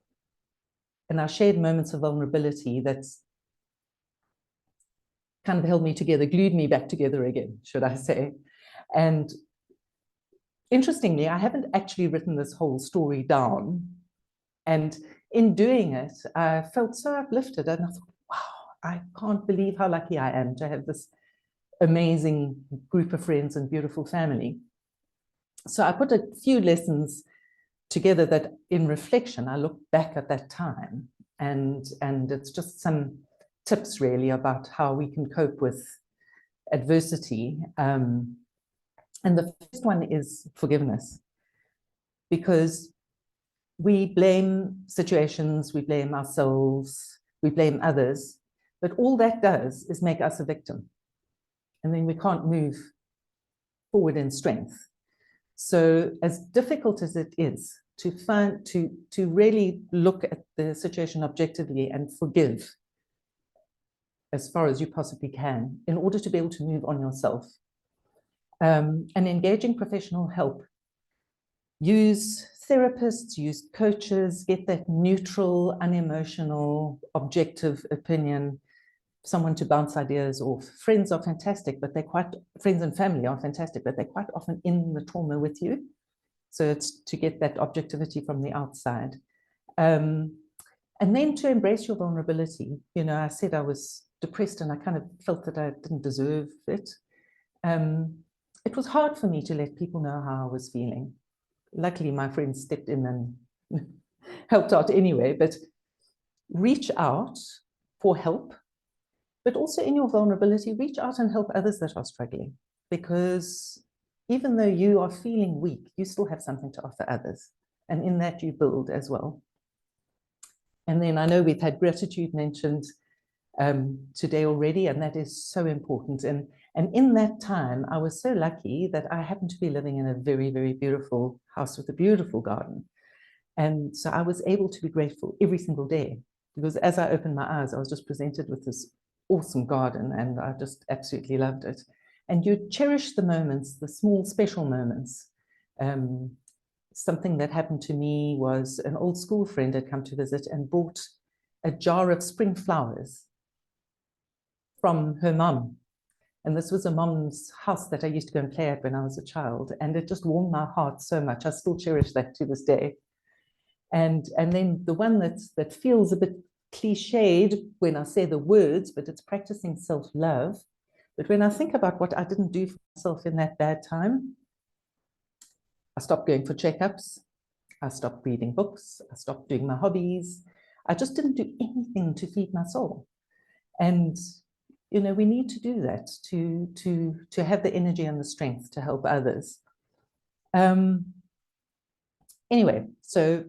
and our shared moments of vulnerability that kind of held me together, glued me back together again, should I say. And interestingly, I haven't actually written this whole story down. And in doing it, I felt so uplifted. And I thought, wow, I can't believe how lucky I am to have this amazing group of friends and beautiful family. So I put a few lessons together that in reflection, I look back at that time and it's just some tips really about how we can cope with adversity. And the first one is forgiveness, because we blame situations, we blame ourselves, we blame others, but all that does is make us a victim. And then we can't move forward in strength. So as difficult as it is to really look at the situation objectively and forgive as far as you possibly can in order to be able to move on yourself. And engaging professional help. Use therapists, use coaches, get that neutral, unemotional, objective opinion, someone to bounce ideas off. Friends are fantastic, but friends and family are fantastic, but they're quite often in the trauma with you. So it's to get that objectivity from the outside. And then to embrace your vulnerability. You know, I said I was depressed and I kind of felt that I didn't deserve it. It was hard for me to let people know how I was feeling. Luckily, my friends stepped in and helped out anyway, but reach out for help, but also in your vulnerability, reach out and help others that are struggling, because even though you are feeling weak, you still have something to offer others. And in that you build as well. And then I know we've had gratitude mentioned today already, and that is so important. And in that time, I was so lucky that I happened to be living in a very, very beautiful house with a beautiful garden. And so I was able to be grateful every single day, because as I opened my eyes, I was just presented with this awesome garden, and I just absolutely loved it. And you cherish the moments, the small special moments. Something that happened to me was an old school friend had come to visit and brought a jar of spring flowers from her mum. And this was a mom's house that I used to go and play at when I was a child. And it just warmed my heart so much. I still cherish that to this day. And then the one that feels a bit cliched when I say the words, but it's practicing self-love. But when I think about what I didn't do for myself in that bad time, I stopped going for checkups. I stopped reading books. I stopped doing my hobbies. I just didn't do anything to feed my soul. And, you know, we need to do that to have the energy and the strength to help others. Anyway, so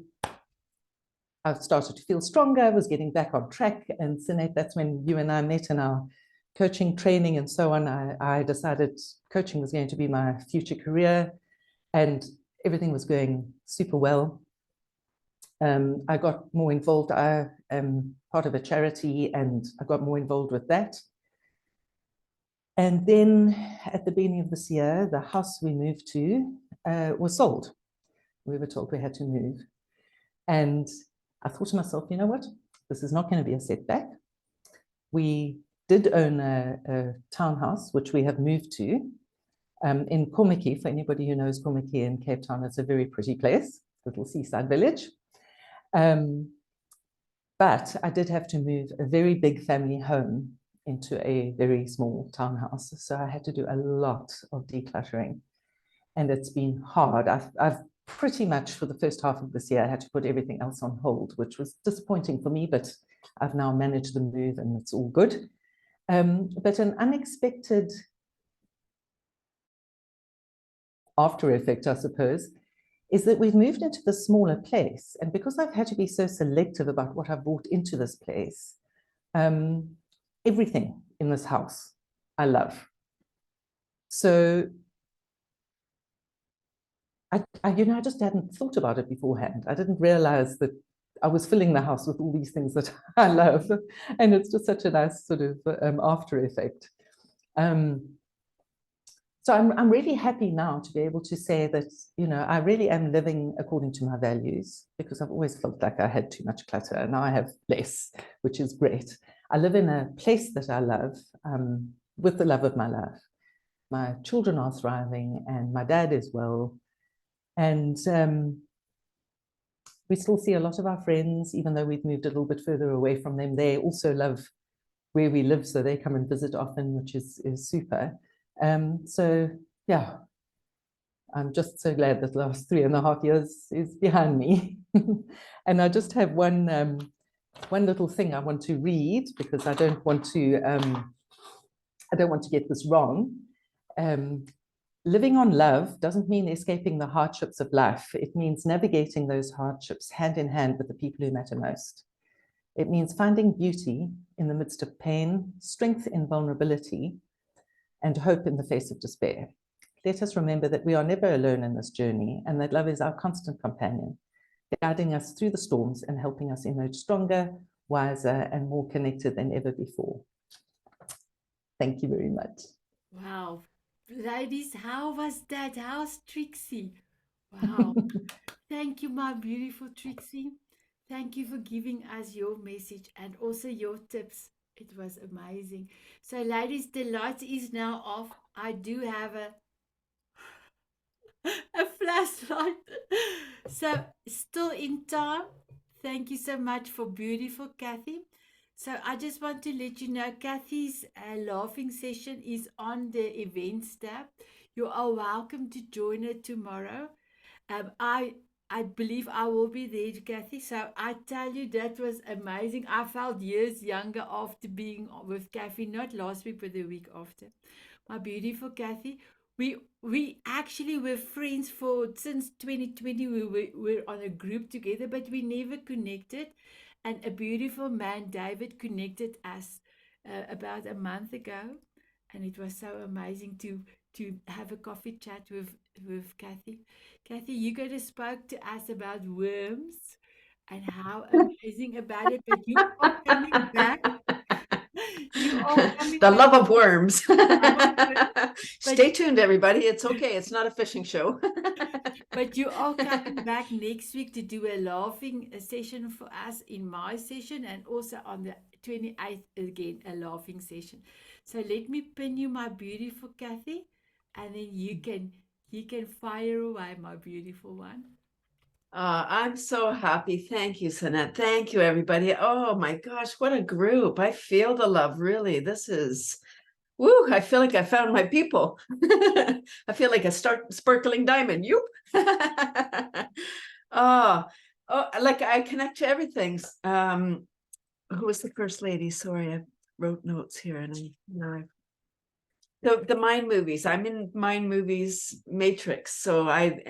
I started to feel stronger. I was getting back on track. And Sanet, that's when you and I met in our coaching training and so on. I decided coaching was going to be my future career, and everything was going super well. I got more involved. I am part of a charity, and I got more involved with that. And then at the beginning of this year, the house we moved to was sold. We were told we had to move. And I thought to myself, you know what? This is not going to be a setback. We did own a townhouse, which we have moved to in Kommetjie. For anybody who knows Kommetjie in Cape Town, it's a very pretty place, little seaside village. But I did have to move a very big family home into a very small townhouse. So I had to do a lot of decluttering. And it's been hard. I've pretty much for the first half of this year, I had to put everything else on hold, which was disappointing for me, but I've now managed the move and it's all good. But an unexpected after effect, I suppose, is that we've moved into the smaller place. And because I've had to be so selective about what I've brought into this place, everything in this house I love. So I just hadn't thought about it beforehand. I didn't realize that I was filling the house with all these things that I love. And it's just such a nice sort of after effect. So I'm really happy now to be able to say that, you know, I really am living according to my values, because I've always felt like I had too much clutter. Now I have less, which is great. I live in a place that I love, with the love of my life. My children are thriving and my dad is well. And we still see a lot of our friends, even though we've moved a little bit further away from them. They also love where we live, so they come and visit often, which is super. So yeah, I'm just so glad that the last 3.5 years is behind me. And I just have one one little thing I want to read because I don't want to get this wrong. Living on love doesn't mean escaping the hardships of life. It means navigating those hardships hand in hand with the people who matter most. It means finding beauty in the midst of pain, strength in vulnerability, and hope in the face of despair. Let us remember that we are never alone in this journey and that love is our constant companion, guiding us through the storms and helping us emerge stronger, wiser, and more connected than ever before. Thank you very much. Wow. Ladies, how was that? How's Trixie? Wow. Thank you, my beautiful Trixie. Thank you for giving us your message and also your tips. It was amazing. So, ladies, the light is now off. I do have a flashlight. So, still in time. Thank you so much for beautiful Cathy. So, I just want to let you know Cathy's laughing session is on the events tab. You are welcome to join her tomorrow. I believe I will be there, Cathy. So I tell you, that was amazing. I felt years younger after being with Cathy, not last week, but the week after. My beautiful Cathy, we actually were friends for since 2020. We're on a group together, but we never connected. And a beautiful man, David, connected us about a month ago, and it was so amazing to have a coffee chat with Cathy. Cathy, you could have spoke to us about worms and how amazing about it, but you are coming back. You are coming The back. love of worms. Love of worms. Stay tuned, everybody. It's okay. It's not a fishing show. But you are coming back next week to do a laughing session for us in my session, and also on the 28th again a laughing session. So let me pin you, my beautiful Cathy, and then you can fire away, my beautiful one. I'm so happy. Thank you, Sanet. Thank you, everybody. Oh my gosh, what a group. I feel the love, really. This is, woo, I feel like I found my people. I feel like a sparkling diamond. You. Oh, like I connect to everything. Who was the first lady? Sorry, I wrote notes here and the Mind movies. I'm in Mind movies Matrix, so I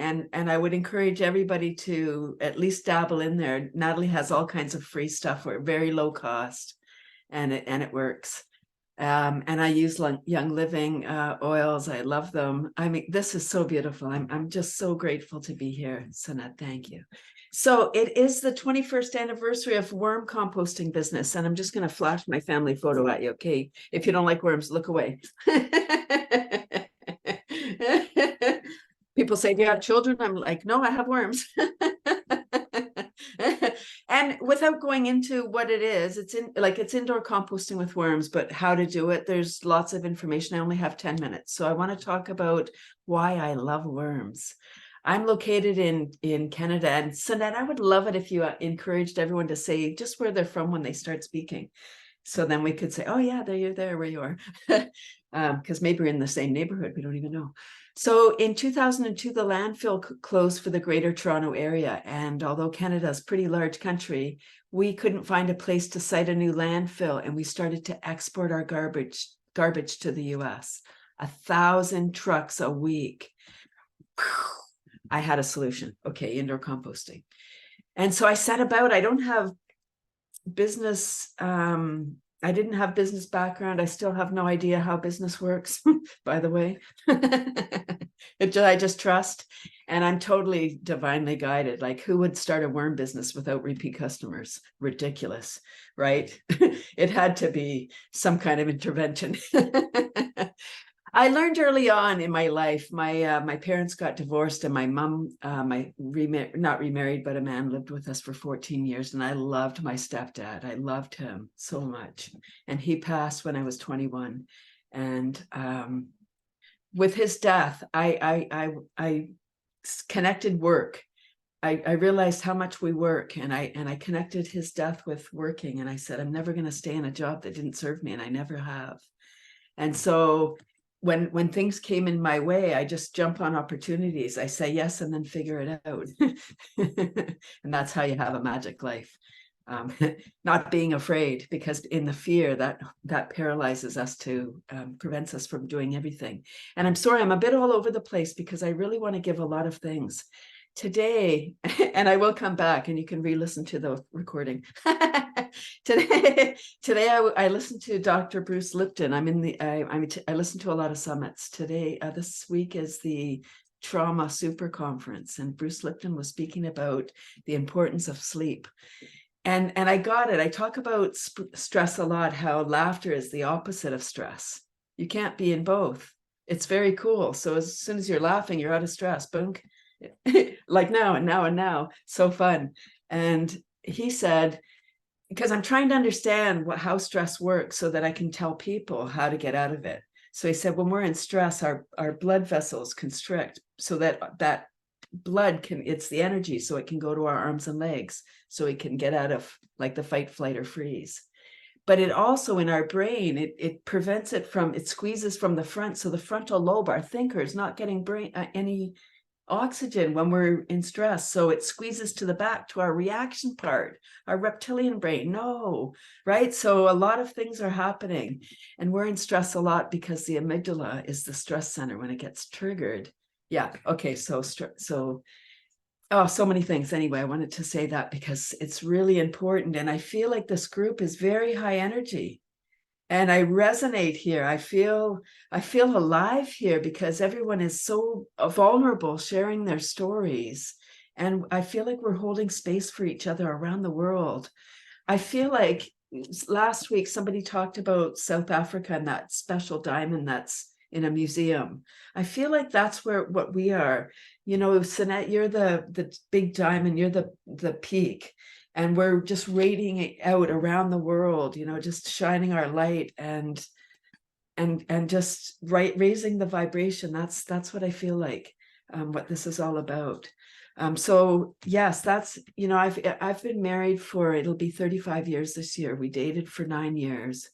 would encourage everybody to at least dabble in there. Natalie has all kinds of free stuff for very low cost, and it works. And I use Young Living oils. I love them. I mean, this is so beautiful. I'm just so grateful to be here, Sanet. Thank you. So it is the 21st anniversary of worm composting business, and I'm just going to flash my family photo at you. Okay, if you don't like worms, look away. People say, "Do you have children?" I'm like, "No, I have worms." And without going into what it is, it's indoor composting with worms, but how to do it, there's lots of information. I only have 10 minutes. So I want to talk about why I love worms. I'm located in Canada, and Sanet, I would love it if you encouraged everyone to say just where they're from when they start speaking. So then we could say, oh yeah, you're there where you are. Because maybe we're in the same neighborhood, we don't even know. So in 2002, the landfill closed for the Greater Toronto Area. And although Canada is a pretty large country, we couldn't find a place to site a new landfill. And we started to export our garbage to the US. 1,000 trucks a week. I had a solution. Okay, indoor composting. And so I set about, I don't have business, I didn't have business background. I still have no idea how business works, by the way. I just trust. And I'm totally divinely guided. Like, who would start a worm business without repeat customers? Ridiculous, right? It had to be some kind of intervention. I learned early on in my life, my parents got divorced, and my mom, not remarried, but a man lived with us for 14 years. And I loved my stepdad. I loved him so much. And he passed when I was 21. And with his death, I connected work. I realized how much we work, and I connected his death with working. And I said, I'm never going to stay in a job that didn't serve me, and I never have. And so when things came in my way, I just jump on opportunities. I say yes and then figure it out. And that's how you have a magic life. not being afraid, because in the fear that paralyzes us to prevents us from doing everything. And I'm sorry, I'm a bit all over the place because I really want to give a lot of things today. And I will come back and you can re-listen to the recording. Today I listened to Dr. Bruce Lipton. I listened to a lot of summits today. This week is the Trauma Super Conference, and Bruce Lipton was speaking about the importance of sleep. And I got it. I talk about stress a lot, how laughter is the opposite of stress. You can't be in both. It's very cool. So as soon as you're laughing, you're out of stress. Boom. Like now and now and now. So fun. And he said, because I'm trying to understand how stress works so that I can tell people how to get out of it. So he said, when we're in stress, our blood vessels constrict so that blood it's the energy, so it can go to our arms and legs, so we can get out of like the fight, flight, or freeze. But it also in our brain, it prevents it from, it squeezes from the front. So the frontal lobe, our thinker, is not getting any oxygen when we're in stress. So it squeezes to the back, to our reaction part, our reptilian brain. No, right? So a lot of things are happening, and we're in stress a lot because the amygdala is the stress center when it gets triggered. Yeah. Okay. So many things. Anyway, I wanted to say that because it's really important. And I feel like this group is very high energy. And I resonate here. I feel alive here because everyone is so vulnerable, sharing their stories. And I feel like we're holding space for each other around the world. I feel like last week somebody talked about South Africa and that special diamond that's in a museum. I feel like that's what we are. You know, Sanet, you're the big diamond, you're the peak. And we're just radiating out around the world, you know, just shining our light and just raising the vibration. That's what I feel like, what this is all about. So yes, that's, you know, I've been married for, it'll be 35 years this year. We dated for 9 years,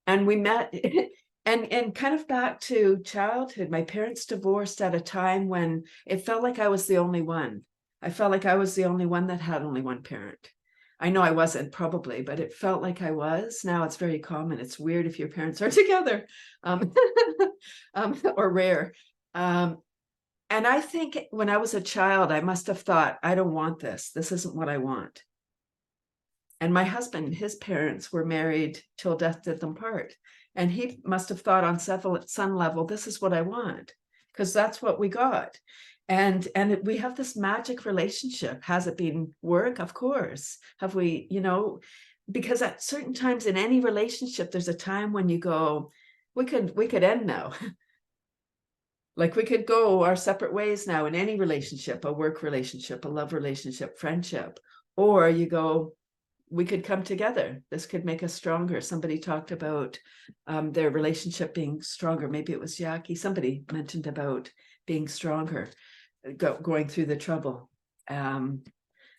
and we met and kind of back to childhood. My parents divorced at a time when it felt like I was the only one. I felt like I was the only one that had only one parent. I know I wasn't, probably, but it felt like I was. Now it's very common. It's weird if your parents are together, or rare. And I think when I was a child, I must have thought, I don't want this. This isn't what I want. And my husband, his parents were married till death did them part. And he must have thought on some level, this is what I want, because that's what we got. And we have this magic relationship. Has it been work? Of course. Have we, you know, because at certain times in any relationship, there's a time when you go, we could end now. Like we could go our separate ways now in any relationship, a work relationship, a love relationship, friendship, or you go, we could come together. This could make us stronger. Somebody talked about their relationship being stronger. Maybe it was Jakkie. Somebody mentioned about being stronger, going through the trouble.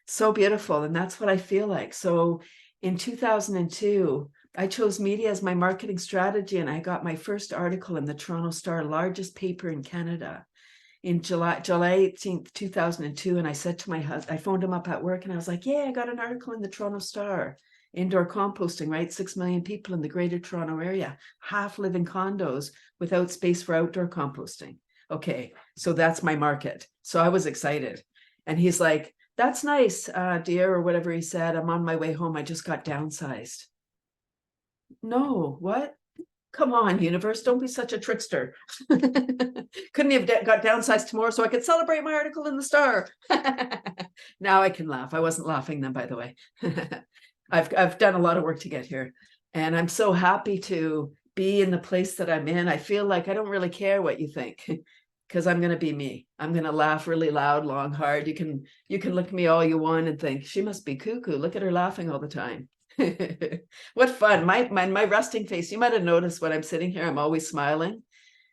So beautiful. And that's what I feel like. So in 2002, I chose media as my marketing strategy, and I got my first article in the Toronto Star, largest paper in Canada, in July 18th, 2002. And I said to my husband, I phoned him up at work and I was like, yeah, I got an article in the Toronto Star, indoor composting, right? 6 million people in the greater Toronto area, half live in condos without space for outdoor composting. Okay, so that's my market. So I was excited. And he's like, that's nice, dear, or whatever he said. I'm on my way home. I just got downsized. No, what? Come on, universe, don't be such a trickster. Couldn't have got downsized tomorrow so I could celebrate my article in the Star. Now I can laugh. I wasn't laughing then, by the way. I've done a lot of work to get here, and I'm so happy to be in the place that I'm in. I feel like I don't really care what you think, because I'm going to be me. I'm going to laugh really loud, long, hard. You can look at me all you want and think, she must be cuckoo. Look at her laughing all the time. What fun. My resting face, you might have noticed when I'm sitting here, I'm always smiling.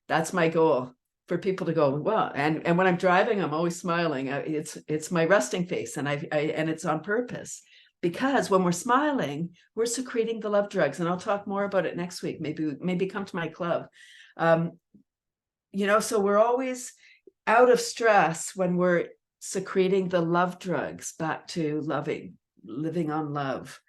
That's my goal, for people to go, well, and when I'm driving, I'm always smiling. It's my resting face, and and it's on purpose, because when we're smiling, we're secreting the love drugs. And I'll talk more about it next week. Maybe come to my club. You know, so we're always out of stress when we're secreting the love drugs back to loving, living on love.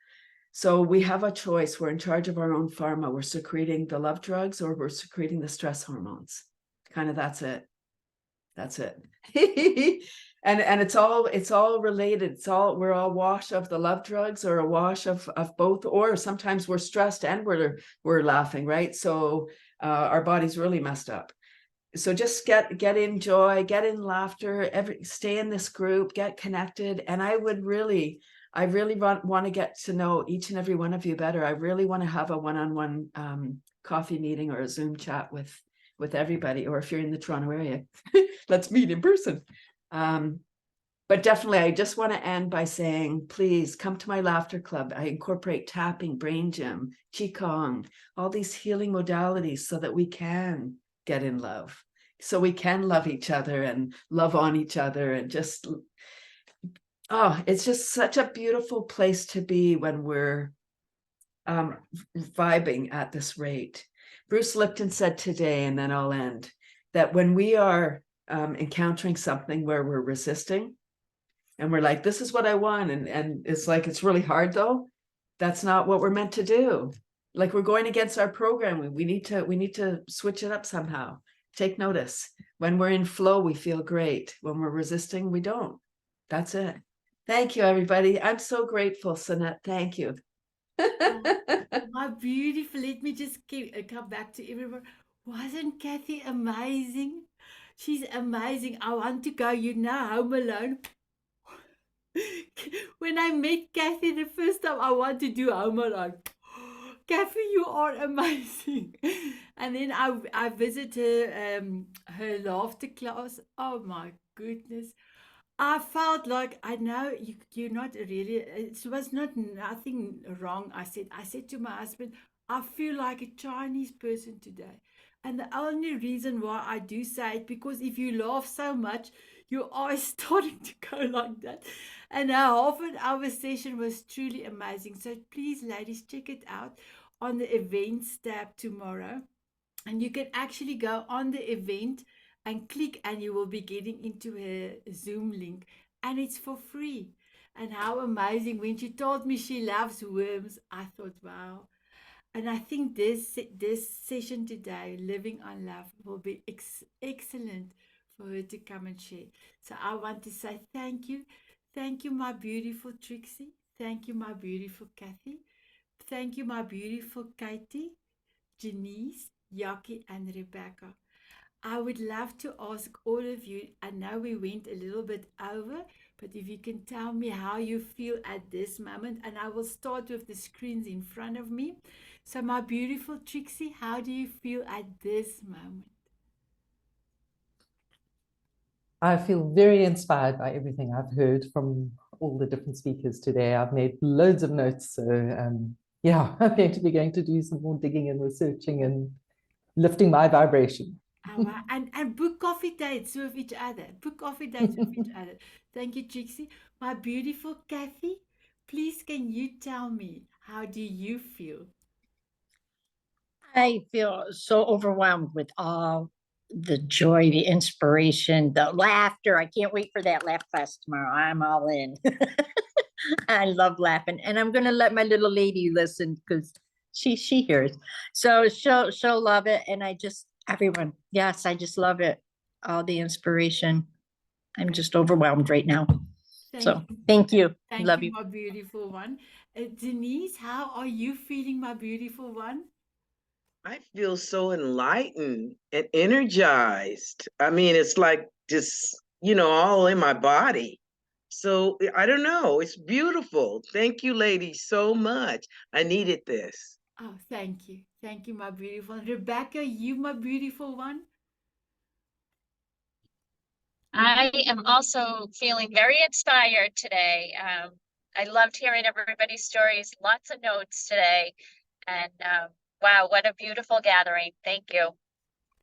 So we have a choice. We're in charge of our own pharma. We're secreting the love drugs or we're secreting the stress hormones. Kind of that's it. That's it. and it's all related. We're all wash of the love drugs or a wash of both, or sometimes we're stressed and we're laughing, right? So our body's really messed up. So just get in joy, get in laughter, stay in this group, get connected. And I really want to get to know each and every one of you better. I really want to have a one-on-one coffee meeting or a Zoom chat with everybody, or if you're in the Toronto area, let's meet in person. But definitely, I just want to end by saying, please come to my laughter club. I incorporate tapping, brain gym, qigong, all these healing modalities so that we can get in love, so we can love each other and love on each other, and just, oh, it's just such a beautiful place to be when we're vibing at this rate. Bruce Lipton said today, and then I'll end, that when we are encountering something where we're resisting and we're like, this is what I want, and it's like, it's really hard though, that's not what we're meant to do. Like, we're going against our programming. We need to switch it up somehow. Take notice. When we're in flow, we feel great. When we're resisting, we don't. That's it. Thank you, everybody. I'm so grateful, Sanet. Thank you. My beautiful, let me just come back to everyone. Wasn't Cathy amazing? She's amazing. I want to go, Home Alone. When I met Cathy the first time, I want to do Home Alone. Cathy, you are amazing. And then I visited her laughter class. Oh my goodness. I felt like, I know you're not really, it was nothing wrong. I said to my husband, I feel like a Chinese person today. And the only reason why I do say it, because if you laugh so much, your eyes starting to go like that. And a half an hour session was truly amazing. So please, ladies, check it out on the events tab tomorrow. And you can actually go on the event and click, and you will be getting into a Zoom link, and it's for free. And how amazing. When she told me she loves worms, I thought, wow. And I think this session today, Living on Love, will be excellent for her to come and share. So I want to say thank you. Thank you, my beautiful Trixie. Thank you, my beautiful Cathy. Thank you, my beautiful Katie, Janice, Jakkie, and Rebecca. I would love to ask all of you, I know we went a little bit over, but if you can tell me how you feel at this moment, and I will start with the screens in front of me. So my beautiful Trixie, how do you feel at this moment? I feel very inspired by everything I've heard from all the different speakers today. I've made loads of notes. So yeah, I'm going to do some more digging and researching and lifting my vibration. Oh, wow. And book coffee dates with each other. Book coffee dates with each other. Thank you, Trixie. My beautiful Cathy, please can you tell me, how do you feel? I feel so overwhelmed with all the joy, the inspiration, the laughter. I can't wait for that laugh class tomorrow. I'm all in. I love laughing, and I'm gonna let my little lady listen because she hears. So she'll love it, and everyone, yes, I just love it. All the inspiration. I'm just overwhelmed right now. So thank you. Thank Love you, you. my beautiful one. Denise, how are you feeling, my beautiful one? I feel so enlightened and energized. I mean, it's like just, all in my body. So I don't know. It's beautiful. Thank you, ladies, so much. I needed this. Oh, thank you. Thank you, my beautiful one. Rebecca, you, my beautiful one. I am also feeling very inspired today. I loved hearing everybody's stories, lots of notes today. And wow, what a beautiful gathering. Thank you.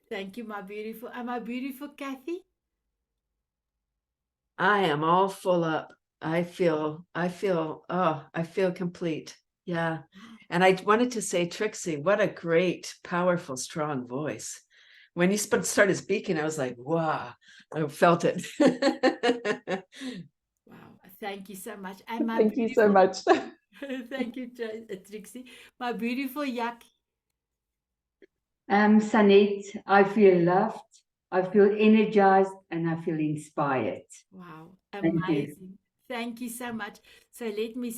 Thank you, my beautiful. And my beautiful Cathy. I am all full up. I feel complete. Yeah. And I wanted to say, Trixie, what a great, powerful, strong voice. When you started speaking, I was like, wow, I felt it. Wow. Thank you so much. And my Thank you so beautiful- much. Thank you, Trixie. My beautiful Yak. Sanet, I feel loved, I feel energized, and I feel inspired. Wow, Thank you. amazing. Thank you so much. So let me